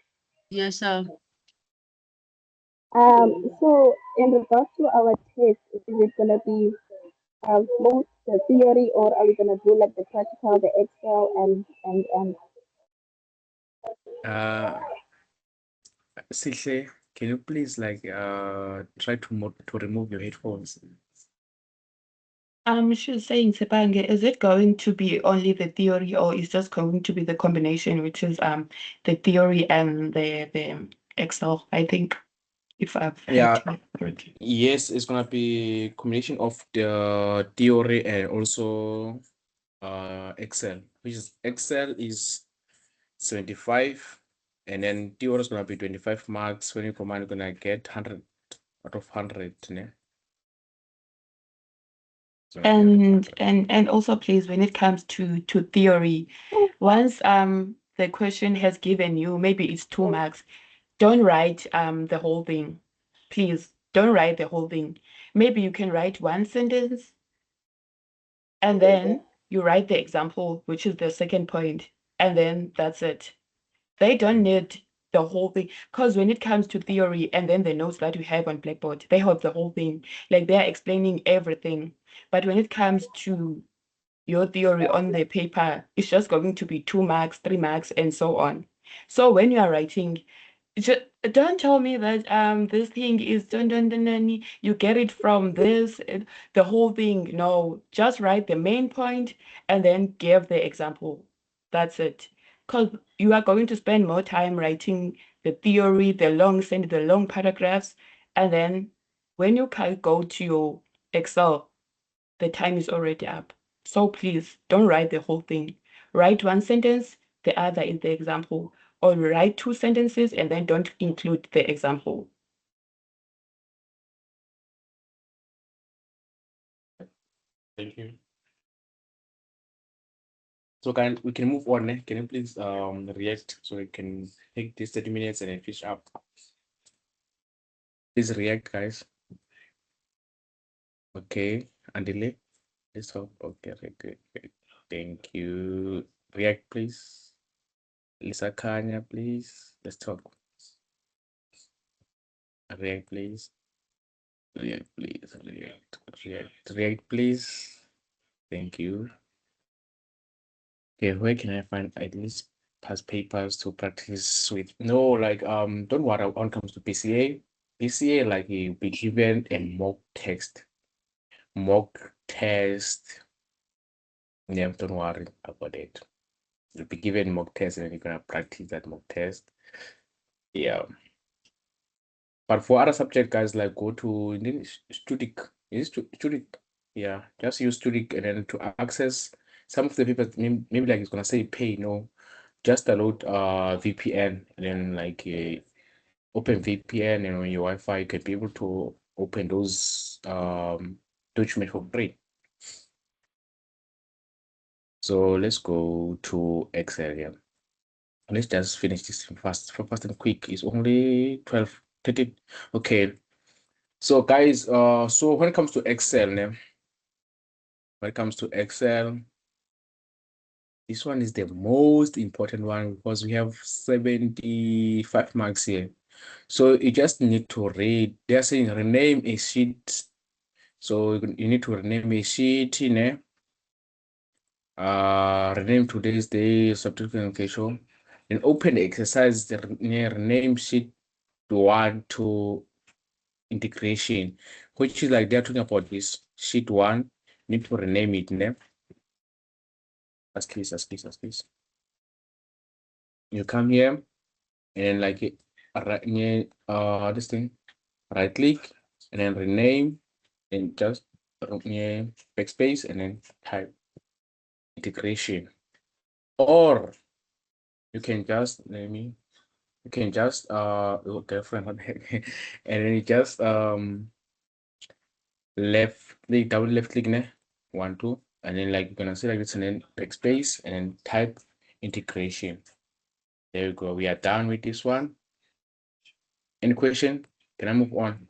Yes, sir. So in regards to our test, is it gonna be both the theory, or are we gonna do like the practical, the Excel, and Sihle, can you please like try to remove your headphones? She's saying, Sepange, is it going to be only the theory or is just going to be the combination, which is the theory and the Excel, I think, if I've Yeah. heard you correctly. Yes, it's gonna be combination of the theory and also Excel, which is Excel is 75, and then theory is gonna be 25 marks. When you combine, you're gonna get 100 out of 100. Ne? It's gonna be 100. And also please, when it comes to theory, once the question has given you, maybe it's 2 marks, don't write the whole thing. Please don't write the whole thing. Maybe you can write one sentence and then you write the example, which is the second point, and then that's it. They don't need the whole thing, because when it comes to theory and then the notes that you have on Blackboard, they have the whole thing, like they're explaining everything. But when it comes to your theory on the paper, it's just going to be 2 marks, 3 marks, and so on. So when you are writing, just don't tell me that this thing is you get it from this, the whole thing. No, just write the main point and then give the example. That's it. Because you are going to spend more time writing the theory, the long paragraphs, and then when you can go to your Excel, the time is already up. So please don't write the whole thing. Write one sentence, the other is the example, or write 2 sentences and then don't include the example. Thank you. So we can move on. Can you please react so we can take this 30 minutes and then finish up? Please react, guys. Okay, Andile, let's talk. Okay, good. Thank you. React, please. Lisa Kanya, please. Let's talk. React, please. React, please. React, please. Thank you. Okay, where can I find at least past papers to practice with? No, like don't worry when it comes to BCA. BCA, like you'll be given a mock test. Mock test. Yeah, don't worry about it. You'll be given mock test and you're gonna practice that mock test. Yeah. But for other subject, guys, like go to Studic. Is it Studic? Yeah, just use Studic and then to access some of the papers, maybe like it's gonna say pay, no. Just download VPN and then like open VPN and on your Wi-Fi you can be able to open those documents for free. So let's go to Excel here. Let's just finish this fast and quick. It's only 12:30. Okay. So guys, so when it comes to Excel, this one is the most important one because we have 75 marks here. So you just need to read. They're saying rename a sheet. So you need to rename a sheet in rename today's day, subject location, and open the exercise, the rename sheet 1 to integration, which is like they're talking about this sheet 1. Need to rename it name. As please. You come here and like this thing, right click and then rename and just backspace and then type integration. Or you can just you can just girlfriend and then you just left click, double left click 1 2 and then like you're gonna select this and then backspace and then type integration. There you go. We are done with this one. Any question? Can I move on?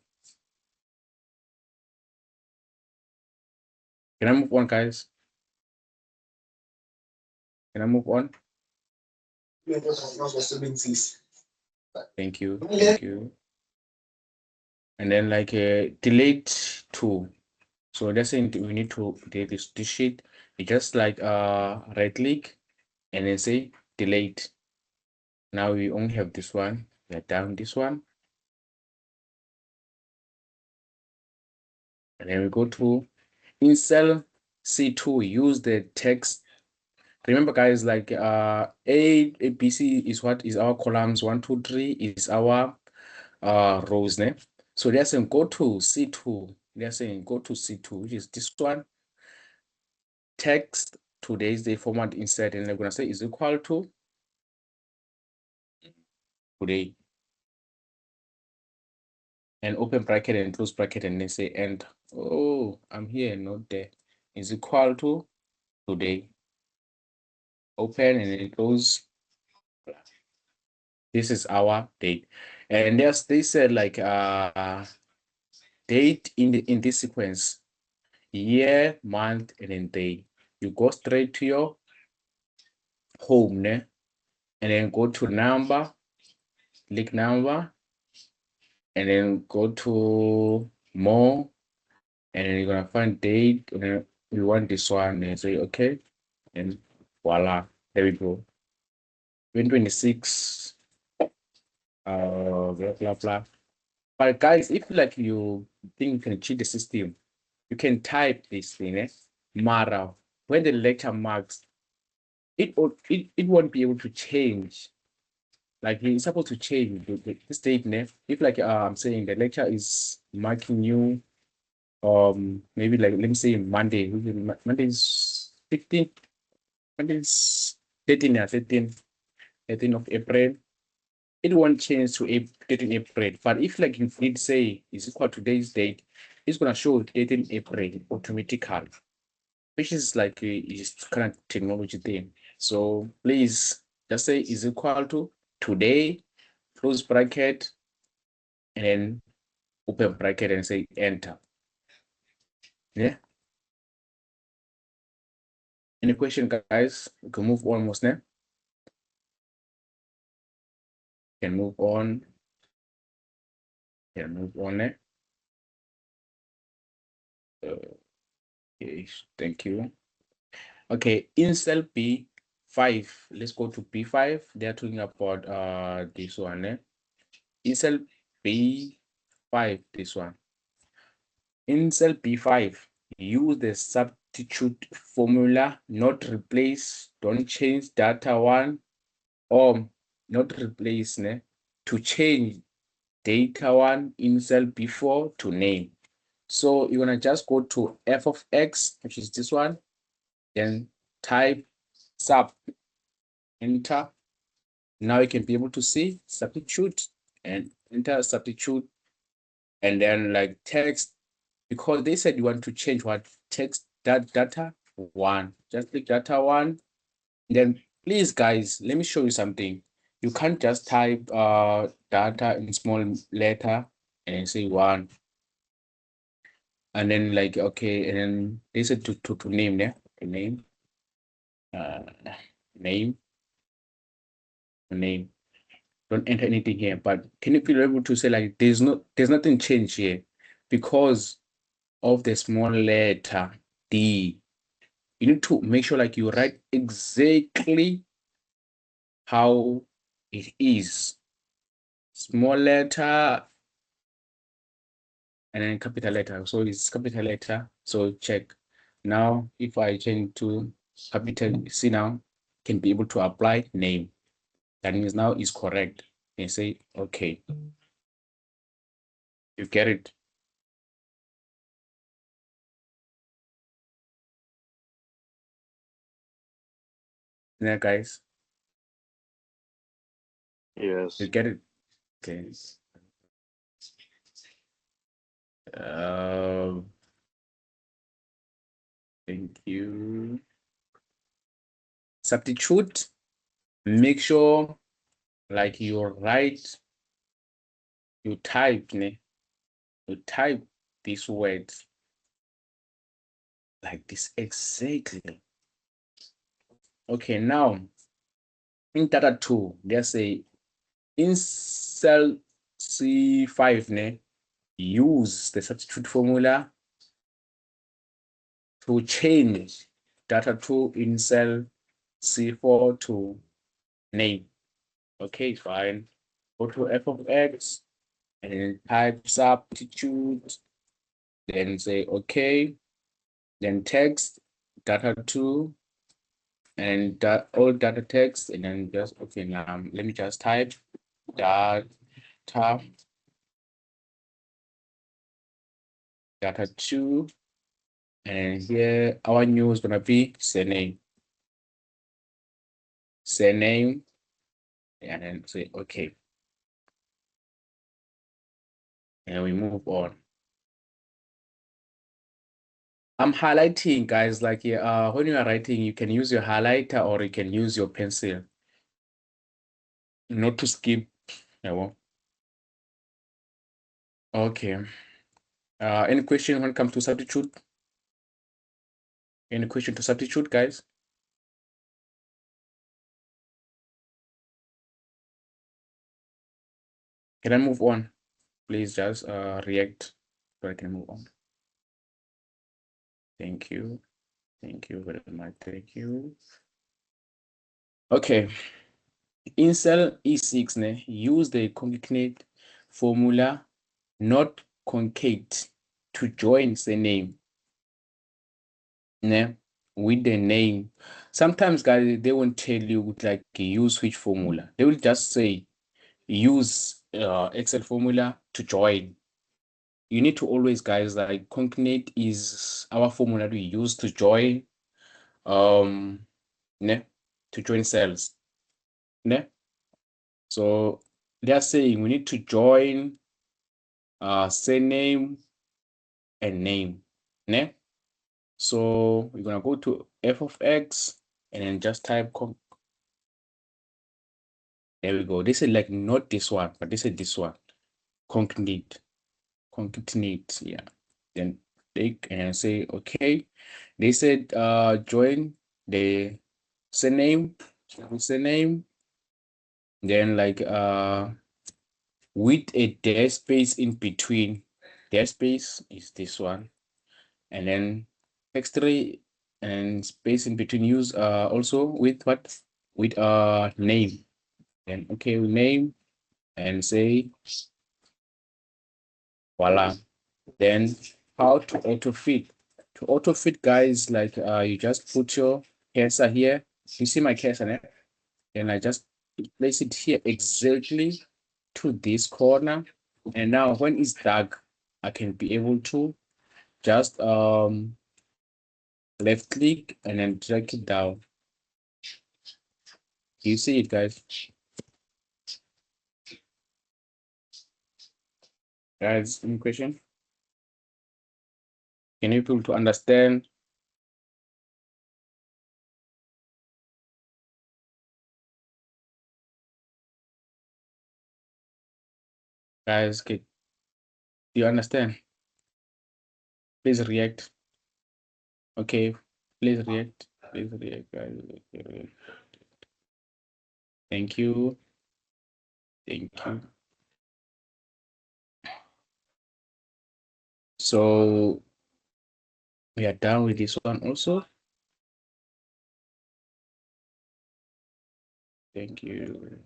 Can I move on, guys? Can I move on? Thank you. And then like delete 2. So that's saying we need to delete this sheet. You just like right click and then say delete. Now we only have this one. We are done this one. And then we go to in cell C2, use the text. Remember, guys, like A, B, C is what is our columns, 1 2 3 is our rows. So they're saying go to C2. They're saying go to C2, which is this one. Text today's day format insert, and they're gonna say is equal to today. And open bracket and close bracket and then say end. Oh, I'm here, not there. Is equal to today. Open and then close. This is our date. And yes, they said like date in this sequence, year, month, and then day. you go straight to your home, ne? And then go to number, click number, and then go to more, and then you're gonna find date, and then you want this one, and say okay, and voila, there we go. 2026, blah blah blah. But guys, if like you think you can cheat the system, you can type this thing, Mara. When the lecture marks, it won't be able to change. Like it's supposed to change the date, if like I'm saying the lecture is marking you maybe like let me say Monday. Monday is 15th, Monday is 13, yeah, 13 of April. It won't change to 13 April. But if like you did say is equal to today's date, it's gonna show 13 April automatically, which is like is kind of technology thing. So please just say is equal to today, close bracket, and then open bracket and say enter. Yeah. Any question, guys? We can move on, Muslim. Can move on. Can move on. Okay, thank you. Okay, in cell B5, let's go to B5. They're talking about this one. In cell B5, this one. In cell B5, use the substitute formula, not replace, don't change data one, or not replace, to change data one in cell B4 to name. So you're gonna just go to f of x, which is this one, then type sub, enter. Now you can be able to see substitute and enter substitute, and then like text, because they said you want to change what text that data one. Just click data one. Then please guys, let me show you something. You can't just type data in small letter and then say one. And then like okay, and then they said to name there, name, name, name. Don't enter anything here, but can you be able to say like there's nothing changed here because of the small letter D. You need to make sure like you write exactly how it is. Small letter and then capital letter. So it's capital letter. So check. Now if I change to capital, see now can be able to apply name. That means now is correct. And say okay. You get it. Yeah, guys. Yes. You get it. Okay. Thank you. Substitute. Make sure like you write, you type these words like this exactly. Okay, now in data 2, let's say in cell C5, use the substitute formula to change data 2 in cell C4 to name. Okay, fine. Go to f of x and then type substitute, then say okay, then text data 2 and all data text, and then just okay. Now let me just type data 2, and here our new is gonna be surname, and then say okay, and we move on. I'm highlighting, guys. Like when you are writing, you can use your highlighter or you can use your pencil, not to skip. Okay. Any question when it comes to substitute? Any question to substitute, guys? Can I move on? Please just react so I can move on. Thank you. Thank you very much. Thank you. Okay. In cell E6, use the concatenate formula, not concate, to join the name with the name. Sometimes, guys, they won't tell you like use which formula. They will just say use Excel formula to join. You need to always, guys, like concatenate is our formula we use to join to join cells. So they are saying we need to join surname and name. So we're gonna go to f of x and then just type there we go. This is like not this one, but this is this one. Concatenate. Yeah. Then take and say okay. They said join the surname, then like with a dash space in between. Dash space is this one, and then x3 and space in between. Use also with what? With name. Then okay, name and say voila. Then how to auto fit? To auto fit, guys, like you just put your cursor here. You see my cursor there? And I just place it here exactly to this corner. And now when it's dark, I can be able to just left click and then drag it down. Do you see it, guys? Guys, any question? Can you people to understand? Guys, do you understand? Please react. Okay, please react. Please react, guys. Thank you. Thank you. So we are done with this one also. Thank you.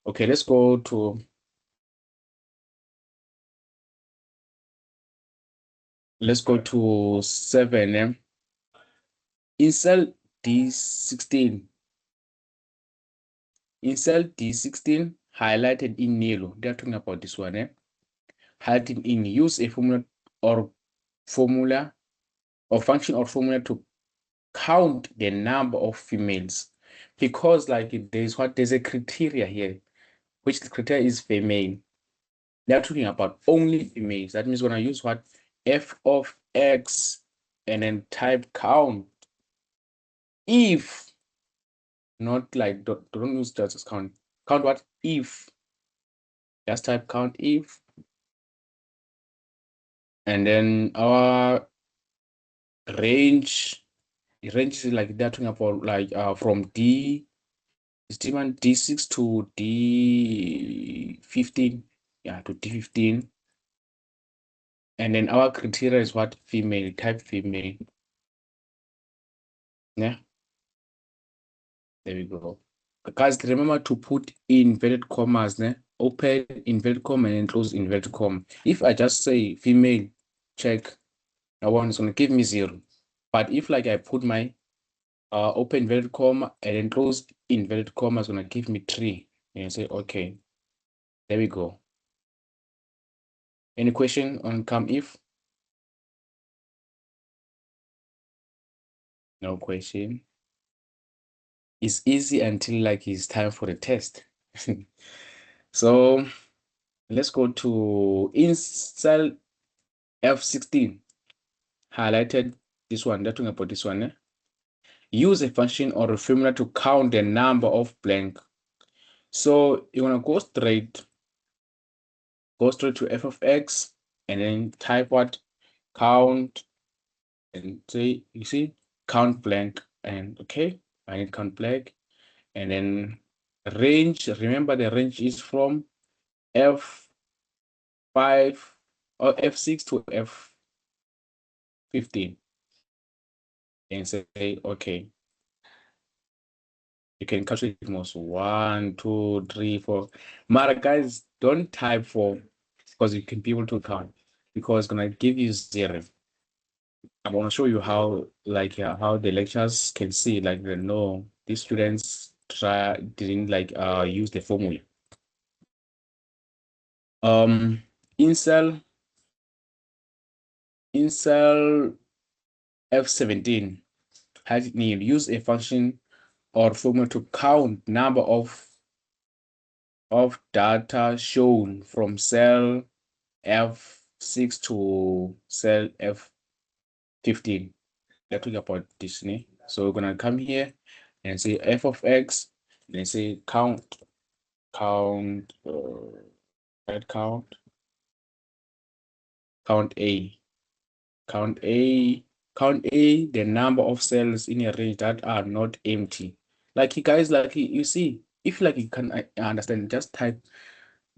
Okay, let's go to let's go to 7. In cell D16. In cell D16, highlighted in yellow. They're talking about this one, highlighted in use a formula or function or formula to count the number of females, because like there's a criteria here, which the criteria is female. They're talking about only females. That means when I use what? F of x and then type count. If not like don't use just as count. Count what? If. Just type count if. And then our range is like they're talking about like from D6 to D15. Yeah, to D15. And then our criteria is what? Female, type female. Yeah. There we go. Guys, remember to put inverted commas, open inverted comma and close inverted comma. If I just say female, check, that one is going to give me 0. But if like I put my open inverted comma and then close inverted comma, is going to give me 3. And I say, okay, there we go. Any question on come if? No question. It's easy until like it's time for the test. So let's go to in cell F16. Highlighted this one. They're talking about this one. Use a function or a formula to count the number of blank. So you want to go straight to f of x and then type what? count, and say, you see, count blank, and okay, I need count blank, and then range. Remember, the range is from F5 or F6 to F15, and say okay. You can calculate most 1, 2, 3, 4. Mara, guys, don't type 4 because you can be able to count, because it's gonna give you 0. I want to show you how, like, how the lecturers can see, like, they know these students didn't like use the formula. In cell F17, need use a function or formula to count number of data shown from cell F6 to cell F15. We're talking about this. So we're gonna come here and say f of x, and then say count A. Count A, the number of cells in a range that are not empty. Like, you guys, like, you see, if like you can understand, just type.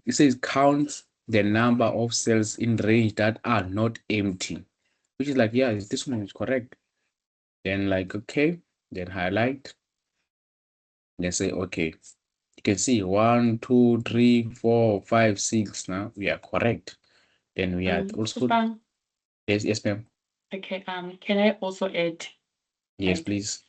It says count the number of cells in range that are not empty, which is like, yeah, this one is correct. Then like, okay, then highlight, then say okay. You can see 1, 2, 3, 4, 5, 6. Now we are correct. Then we are also Tshepang, yes, ma'am. okay, can I also add? Yes, Like, please.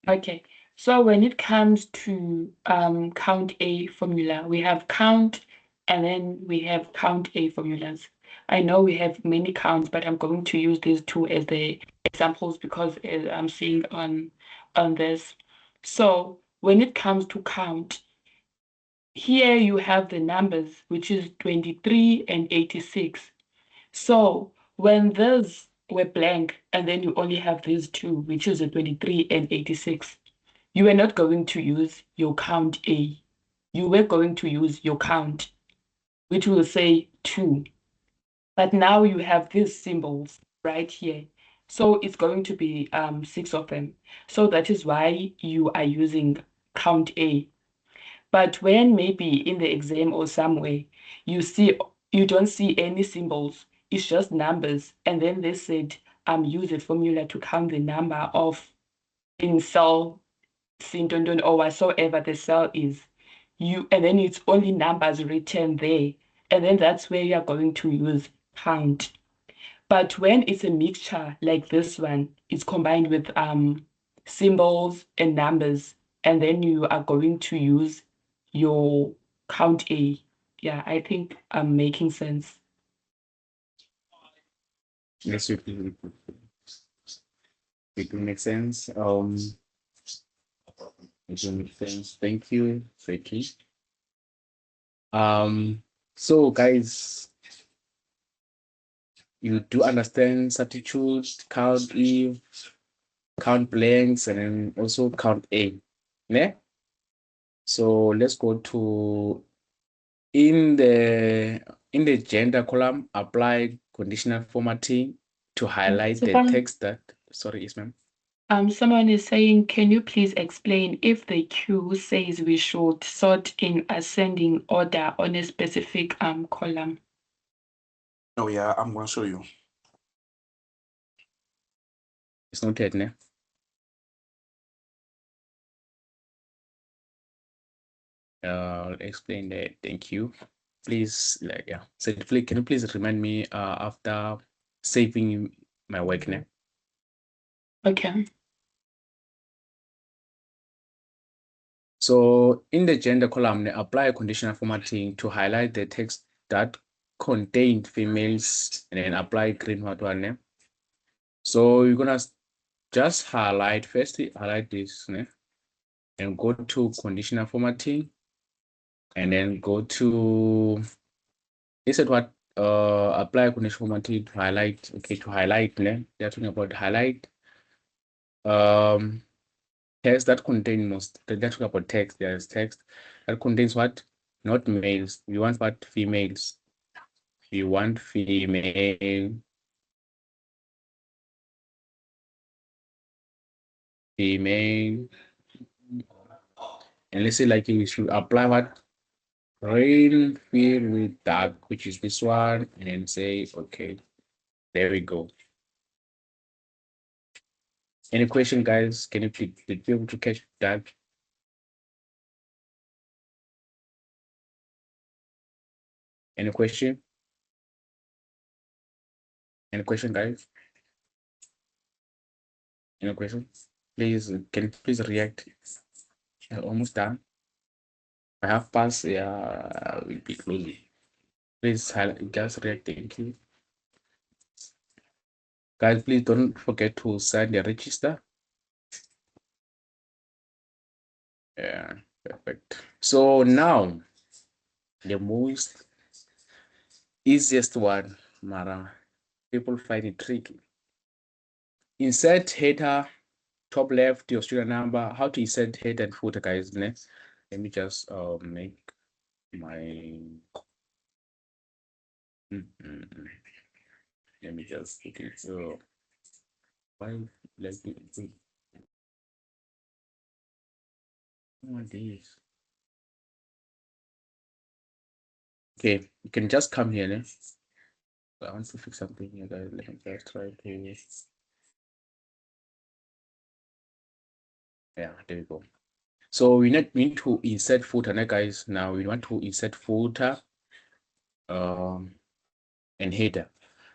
okay, so when it comes to count A formula, we have count and then we have count A formulas. I know we have many counts, but I'm going to use these two as the examples because I'm seeing on this. So when it comes to count, here you have the numbers, which is 23 and 86. So when those were blank and then you only have these two, which is the 23 and 86, you are not going to use your count A. You were going to use your count, which will say 2. But now you have these symbols right here. So it's going to be 6 of them. So that is why you are using count A. But when maybe in the exam or somewhere you don't see any symbols, it's just numbers, and then they said use a formula to count the number of in cell Sintondon or whatsoever the cell is. And then it's only numbers written there. And then that's where you're going to use count. But when it's a mixture like this one, it's combined with symbols and numbers, and then you are going to use your count A. Yeah, I think I'm making sense. Yes, it will make sense. It will make sense. Thank you, Feki. So guys, you do understand substitute, count E, count blanks, and then also count A. Yeah. So let's go to in the gender column, apply conditional formatting to highlight the Sipang, text that, sorry, yes, ma'am. someone is saying, can you please explain if the queue says we should sort in ascending order on a specific column? Oh yeah, I'm gonna show you. It's noted, ne? I'll explain that. Thank you. Please, like, yeah. So please, can you please remind me after saving my work name? Okay. So in the gender column, apply conditional formatting to highlight the text that contained females, and then apply green one name. So you're gonna just highlight this, ne? And go to conditional formatting, and then go to, is it what apply conditional formatting to highlight? Okay, to highlight, ne? They're talking about highlight text that contain most. They're talking about text. There's text that contains what? Not males. We want what? Females. We want female. female. And let's say like you should apply what rain fill with dark, which is this one, and then say okay. There we go. Any question, guys? Can you did you be able to catch that? Any question? Any question, guys? Any question? Please, can you please react? Almost done. I have passed. Yeah, we'll be closing. Please, just react. Thank you, guys. Please don't forget to sign the register. Yeah, perfect. So now the most easiest one, Mara. People find it tricky. Insert header, top left, your student number. How to insert header and footer, guys? Next, let me just make my. Let me just put it so. Why let me put this? Okay, you can just come here. Ne? I want to fix something here, guys. Let me just try to. Yeah, there we go. So we need to insert footer, ne, guys. Now we want to insert footer and header.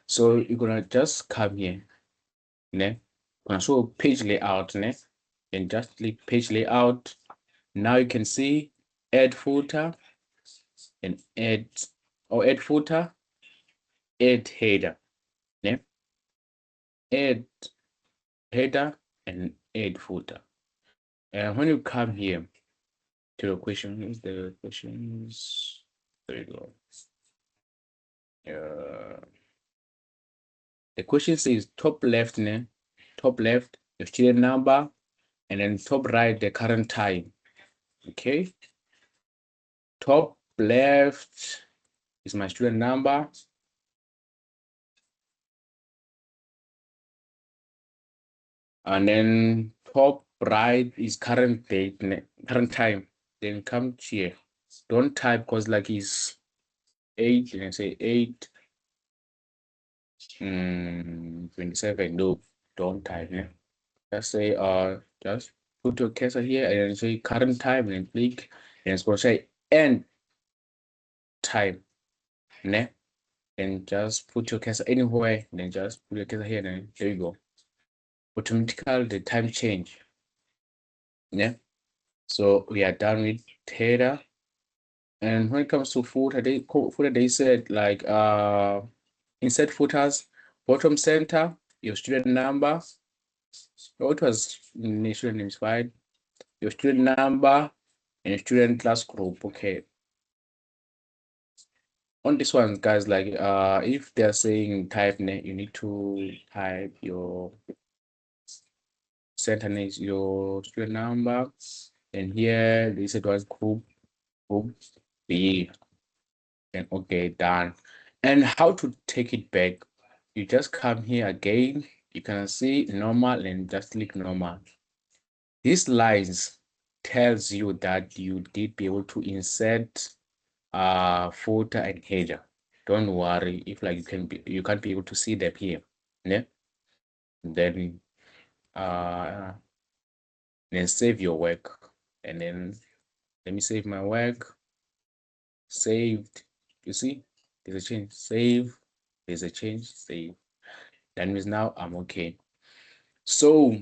So you're gonna just come here, ne? Gonna show page layout, ne? And just click page layout. Now you can see add footer and add footer, add header, ne? Add header and add footer. And when you come here to the questions, there you go. The question says top left, ne? Top left, your student number, and then top right, the current time. Okay. Top left is my student number. And then top right is current date, current time. Then come here. Don't type because like it's 8, and say 8 27. No, don't type. Ne? Just say just put your cursor here and then say current time and then click, and it's gonna say end time. Ne? And just put your cursor anywhere, and then just put your cursor here, and then there you go. Automatically the time change. Yeah. So we are done with header. And when it comes to footer, they said like insert footers, bottom center, your student number. Oh, it was student name is fine. Your student number and your student class group. Okay. On this one, guys, like if they're saying type name, you need to type your center name, your student number, and here they said was group B. And okay, done. And how to take it back? You just come here again. You can see normal and just click normal. These lines tells you that you did be able to insert footer and header. Don't worry if like you can't be able to see them here. Yeah. Then save your work, and then let me save my work. Saved. You see, there's a change. Save. There's a change. Save. That means now I'm okay. So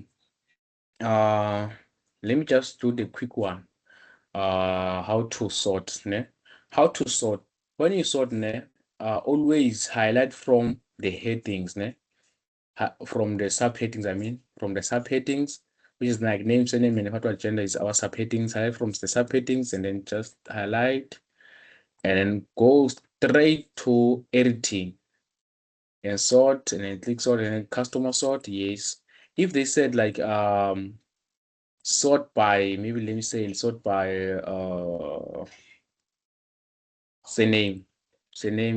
let me just do the quick one. How to sort, ne? How to sort. When you sort, ne, always highlight from the headings, ne? From the subheadings, I mean, from the subheadings, which is like name, surname, and what agenda is our subheadings. Highlight from the subheadings and then just highlight and then go straight to editing and sort and then click sort and then customer sort. Yes. If they said like sort by, maybe let me say sort by say name,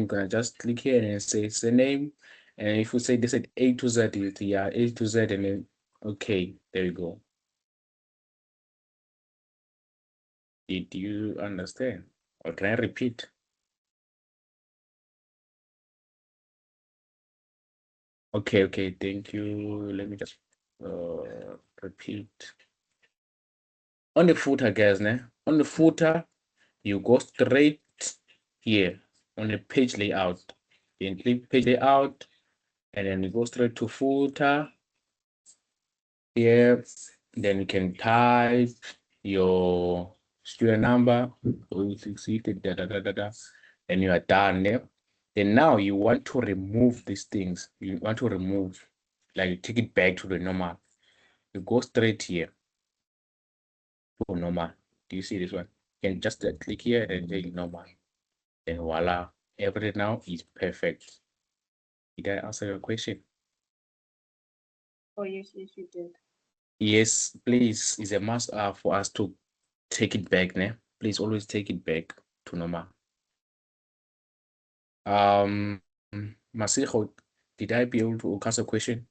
gonna just click here and then say name, and if you say they said A to Z, yeah, A to Z, and then okay, there you go. Did you understand? Or can I repeat? Okay, thank you. Let me just repeat. On the footer, guys, on the footer, you go straight here on the page layout. Then click page layout, and then you go straight to footer. Here, then you can type your student number, and you are done there. Then now you want to remove these things. You want to remove, like take it back to the normal. You go straight here to normal. Do you see this one? You can just click here and take normal. Then voila, everything now is perfect. Did I answer your question? Oh, yes, you did. Yes, please. It's a must for us to take it back, ne? Please always take it back to normal. Masiho, did I be able to answer the question?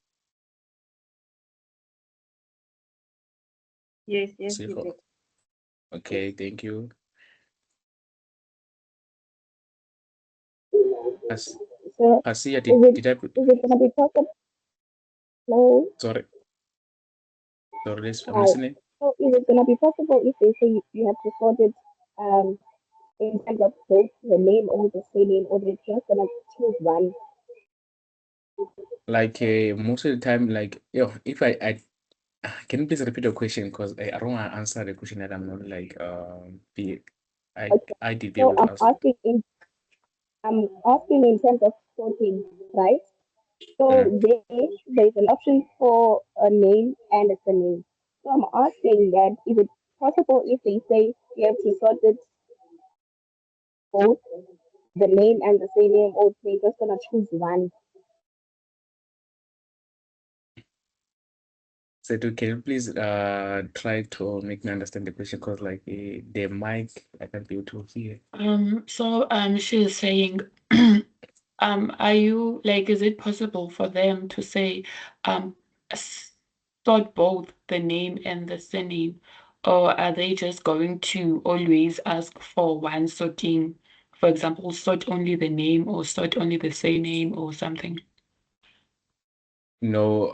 Yes, you Masiho. did. Okay, thank you. So Asia, is it did I put, is it gonna be possible? No. sorry, I'm Right. listening. So is it gonna be possible if they say you have to sort it in terms of both the name or the surname, or they're just gonna choose one? Like most of the time, like if I can you please repeat the question, because I don't want to answer the question that I'm not like be Okay. I did be So able to answer. I'm asking in terms of sorting, right? So Mm. there's an option for a name and a surname. So I'm asking that is it possible if they say you have to sort it both the name and the surname, or they're just gonna choose one? So can you please try to make me understand the question, because like the mic I can't be able to hear. So she is saying, are you like, is it possible for them to say, sort both the name and the surname, or are they just going to always ask for one sorting? For example, sort only the name or sort only the surname or something. No,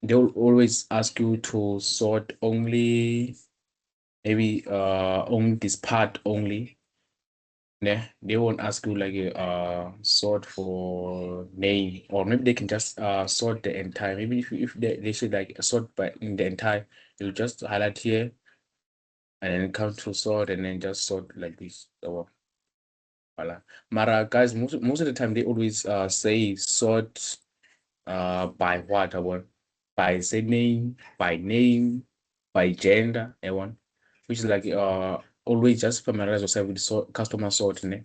they'll always ask you to sort only maybe only this part only. Yeah, they won't ask you like a sort for name, or maybe they can just sort the entire. Maybe if they should like sort by in the entire, you just highlight here and then come to sort and then just sort like this. So, voila. Mara guys, most of the time they always say sort by what I want, by surname, by name, by gender, I want, which is like always just familiarize yourself with the customer sorting.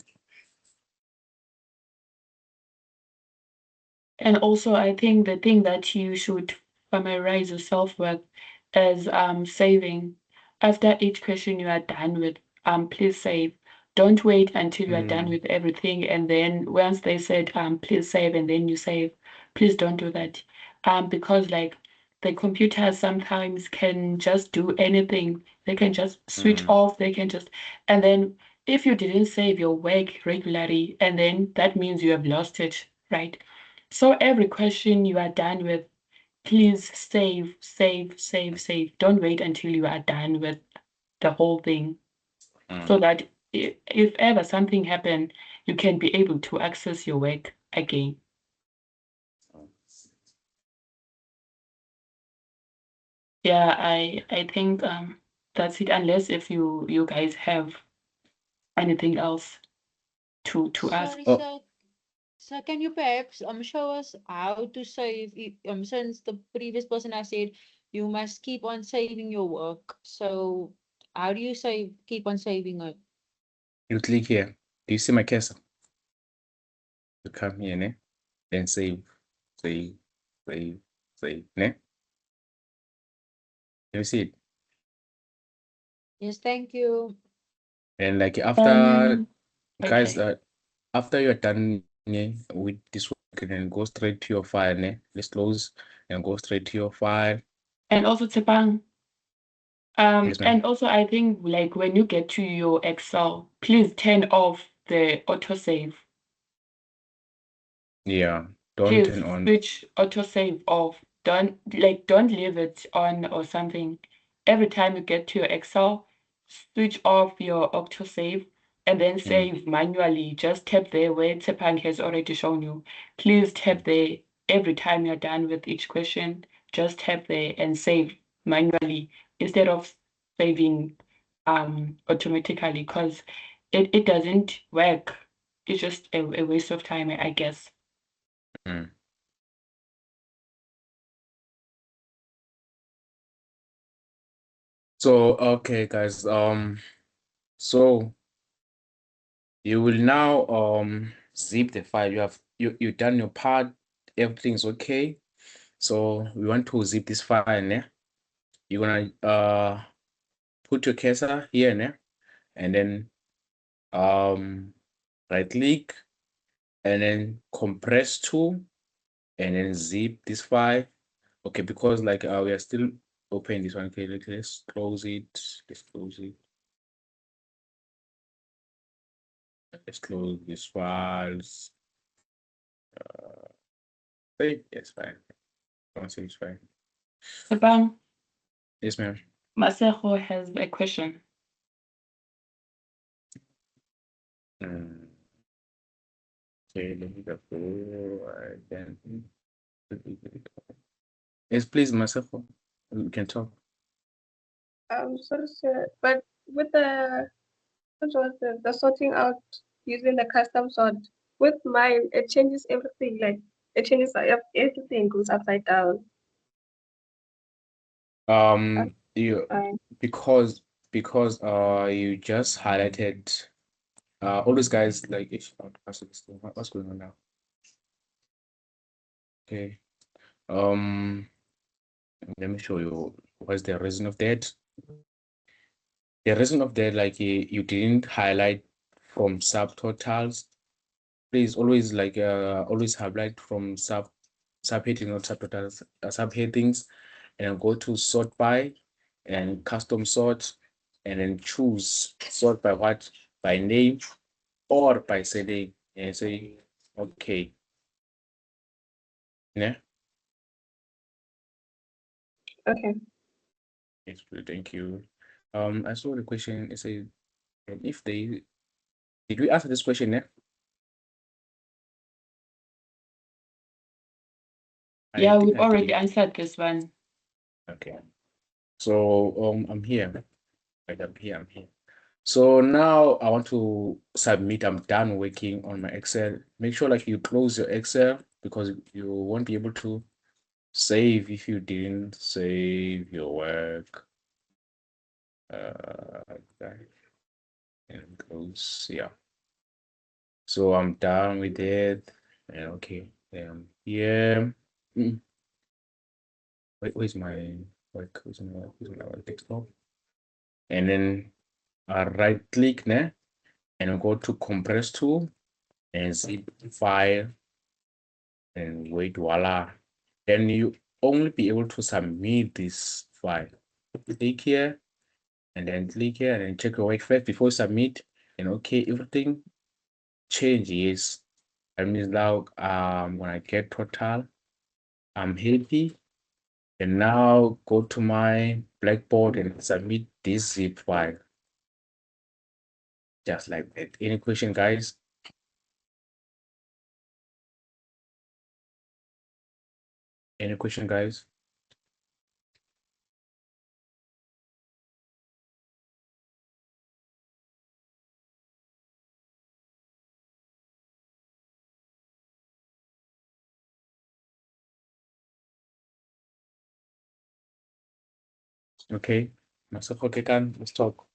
And also, I think the thing that you should familiarize yourself with is saving. After each question you are done with, please save. Don't wait until you are done with everything, and then once they said please save, and then you save. Please don't do that. Because like the computer sometimes can just do anything. They can just switch off, they can just, and then if you didn't save your work regularly, and then that means you have lost it, right? So every question you are done with, please save, save, save, save. Don't wait until you are done with the whole thing, so that if ever something happened, you can be able to access your work again. Yeah, I think that's it. Unless if you guys have anything else to ask. Sorry, Oh, sir. So can you perhaps show us how to save it, since the previous person has said you must keep on saving your work. So how do you keep on saving it? you click here. Do you see my cursor? You come here, ne? Then save, save, save, save, ne? You see it? Yes, thank you. And like after guys, Okay. after you're done with this work, you can go straight to your file, ne? Let's close and go straight to your file. And also Tsepang, Yes, ma'am. And also I think like when you get to your Excel, please turn off the autosave. Yeah, don't Please turn on. switch autosave off. Don't leave it on or something. Every time you get to your Excel, switch off your autosave and then save manually. Just tap there where Tepang has already shown you. Please tap there every time you're done with each question. Just tap there and save manually instead of saving automatically because it doesn't work. It's just a waste of time, I guess. Mm. So, okay, guys, so you will now zip the file. You done your part, everything's okay. So we want to zip this file, ne? You're gonna put your cursor here, ne? And then right click and then compress to and then zip this file. Okay, because like we are still open this one. Okay, let's close it. Let's close it. Let's close these files. Hey, yes, fine. Don't say it's fine. Tepang, Yes, ma'am. Masego has a question. Mm. Okay, let me go. Then. Yes, please, Masako. You can talk. Sorry, sir, but with what was the sorting out using the custom sort, with mine, it changes everything. Like it changes everything goes upside down. You Uh, because you just highlighted all those guys like what's going on now? Okay. Let me show you what's the reason of that. The reason of that, like you didn't highlight from subtotals. Please always like always highlight from subheading or subtotals subheadings and go to sort by and custom sort and then choose sort by what, by name or by setting and say okay. Yeah. okay. Yes, please, thank you. I saw the question. It said if they did we answer this question? Yeah. Yeah, I think we've I already did. answered this one. Okay. So I'm here. Right, I'm here. So now I want to submit. I'm done working on my Excel. Make sure like you close your Excel because you won't be able to save if you didn't save your work. Okay. And close. Yeah. So I'm done with it. And okay. Yeah. Where's my work? Where's my work desktop? And then I right click there and go to compress tool and zip file and wait, voila. Then you only be able to submit this file. Click here and then click here and then check your work first before you submit. And okay, everything changes. That means now when I get total, I'm happy. And now go to my Blackboard and submit this zip file. Just like that. Any question, guys? Any question, guys? Okay. Myself, okay, can let's talk.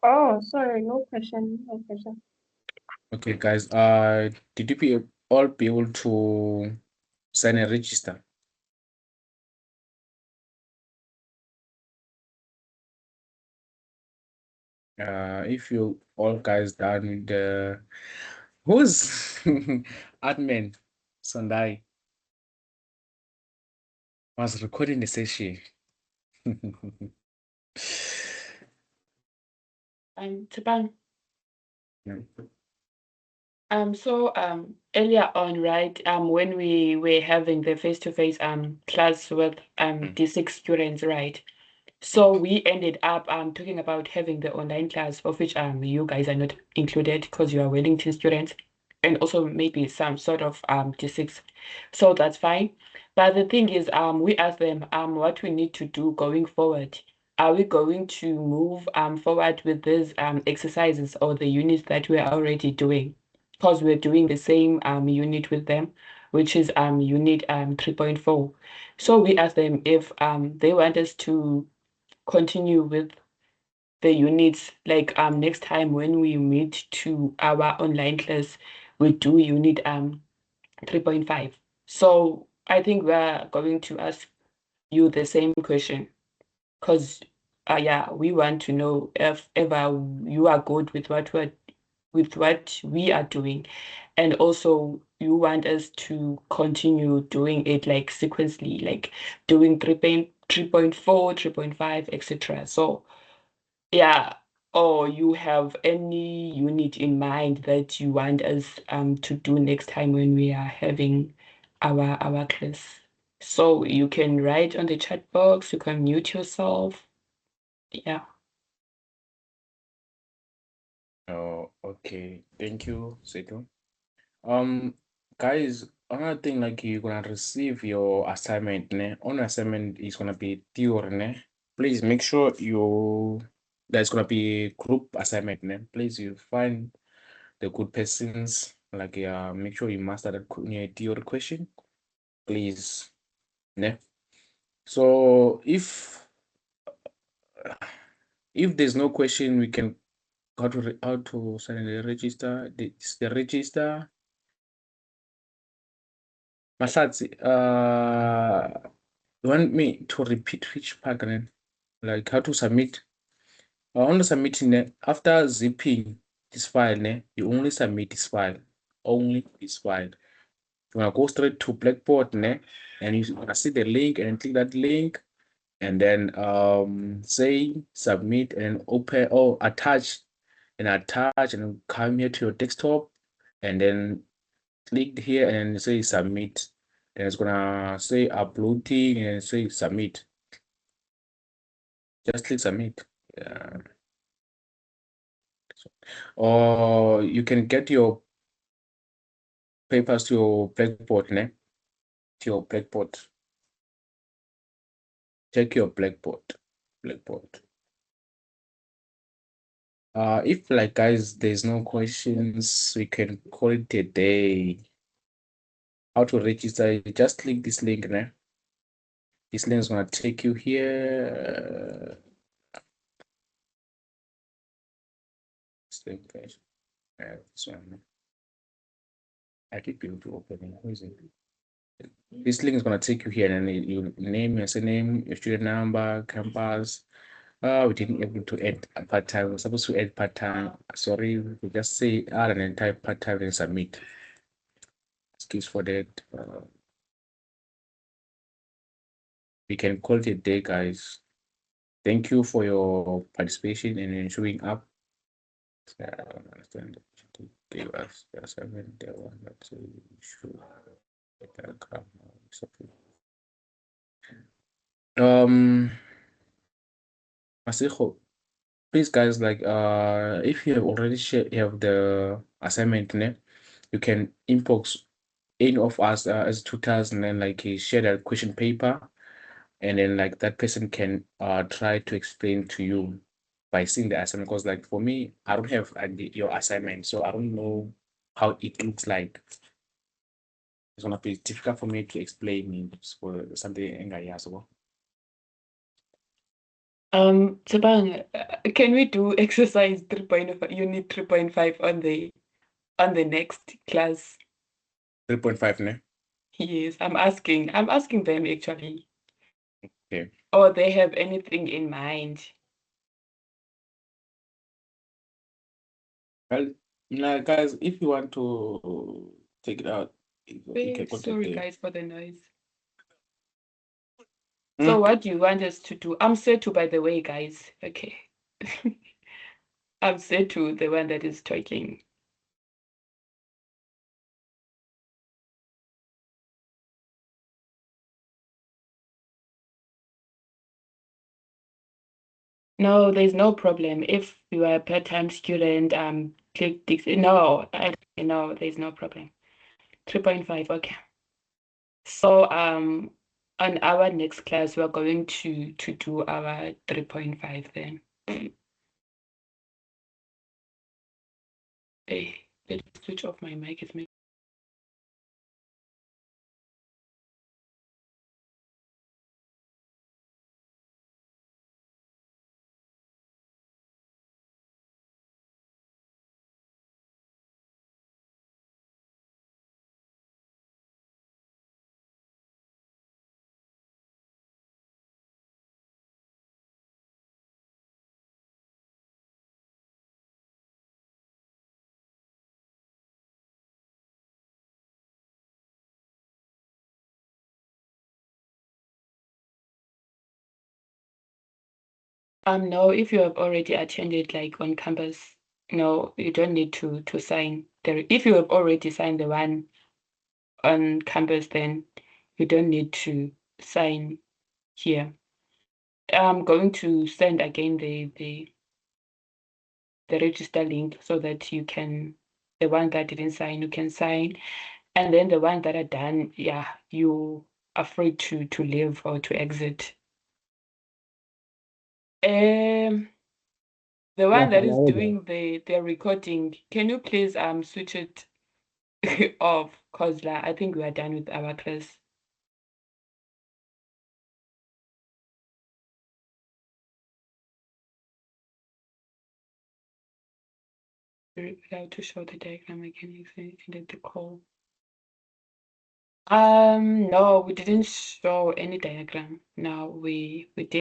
Oh, sorry, no question, no question. Okay, guys. Did you all be able to sign and register? If you all guys done the who's admin Sundai? was recording the session. Tabang. Yeah. So earlier on, right, when we were having the face-to-face class with D6 students, right? So we ended up talking about having the online class, of which you guys are not included because you are Wellington students, and also maybe some sort of D6. So that's fine. But the thing is, we asked them what we need to do going forward. Are we going to move forward with these exercises or the units that we're already doing? Because we're doing the same unit with them, which is unit 3.4. So we asked them if they want us to continue with the units, like next time when we meet to our online class, we do unit 3.5. So I think we're going to ask you the same question, because yeah, we want to know if ever you are good with what we are doing, and also you want us to continue doing it like sequentially, like doing 3.4, 3.5, etc. So yeah, or you have any unit in mind that you want us to do next time when we are having our class. So you can write on the chat box, you can mute yourself. Yeah. Oh, okay. Thank you, Seto. Guys, another thing, like you're gonna receive your assignment, ne? On assignment is gonna be theory, ne? Please make sure there's gonna be group assignment, ne? Please you find the good persons, like make sure you master that theory question, please, ne? So if there's no question, we can how to sign the register. The register. Mahlatsi, you want me to repeat which part then? Like how to submit? On the submitting after zipping this file, you only submit this file. Only this file. You wanna go straight to Blackboard, and you wanna see the link and click that link and then say submit and open or attach and come here to your desktop and then click here and say submit. Then it's gonna say uploading and say submit. Just click submit. Yeah. Or you can get your papers to your Blackboard, to your Blackboard. Check your Blackboard. Blackboard. If like guys, there's no questions, we can call it a day. How to register? You just click this link, This link is gonna take you here. This link, guys. This one. I keep able to open it. Who is it? This link is gonna take you here, and then you name your surname, your student number, campus. We didn't able to add a part-time. We're supposed to add part-time. Sorry, we just say add and then type part-time and submit. Excuse for that. We can call it a day, guys. Thank you for your participation and showing up. I don't understand. Give us the assignment. The one that should. Masijo, please guys, like if you have already shared you have the assignment, you can inbox any of us as tutors and then like share that question paper and then like that person can try to explain to you by seeing the assignment because like for me I don't have your assignment so I don't know how it looks like. It's gonna be difficult for me to explain for something engayazi. Tabang, can we do exercise 3.5, unit 3.5 on the next class? 3.5, ne? Yes, I'm asking them actually. Okay. Or they have anything in mind. Well, guys, if you want to take it out, you can contact Sorry them. guys for the noise. So what do you want us to do? I'm Setu, by the way, guys. Okay. I'm Setu, the one that is talking. No, there's no problem. If you are a part-time student, click this. No, there's no problem. 3.5, okay. So on our next class, we're going to do our 3.5 then. Hey, let's switch off my mic. It's me. No, if you have already attended like on campus, no, you don't need to sign there. If you have already signed the one on campus, then you don't need to sign here. I'm going to send again the register link so that you can, the one that didn't sign, you can sign, and then the ones that are done, yeah, you are free to leave or to exit. The one that is doing the recording, can you please switch it off? Cause I think we are done with our class. Without to show the diagram again, extended the call. No, we didn't show any diagram. No, we did.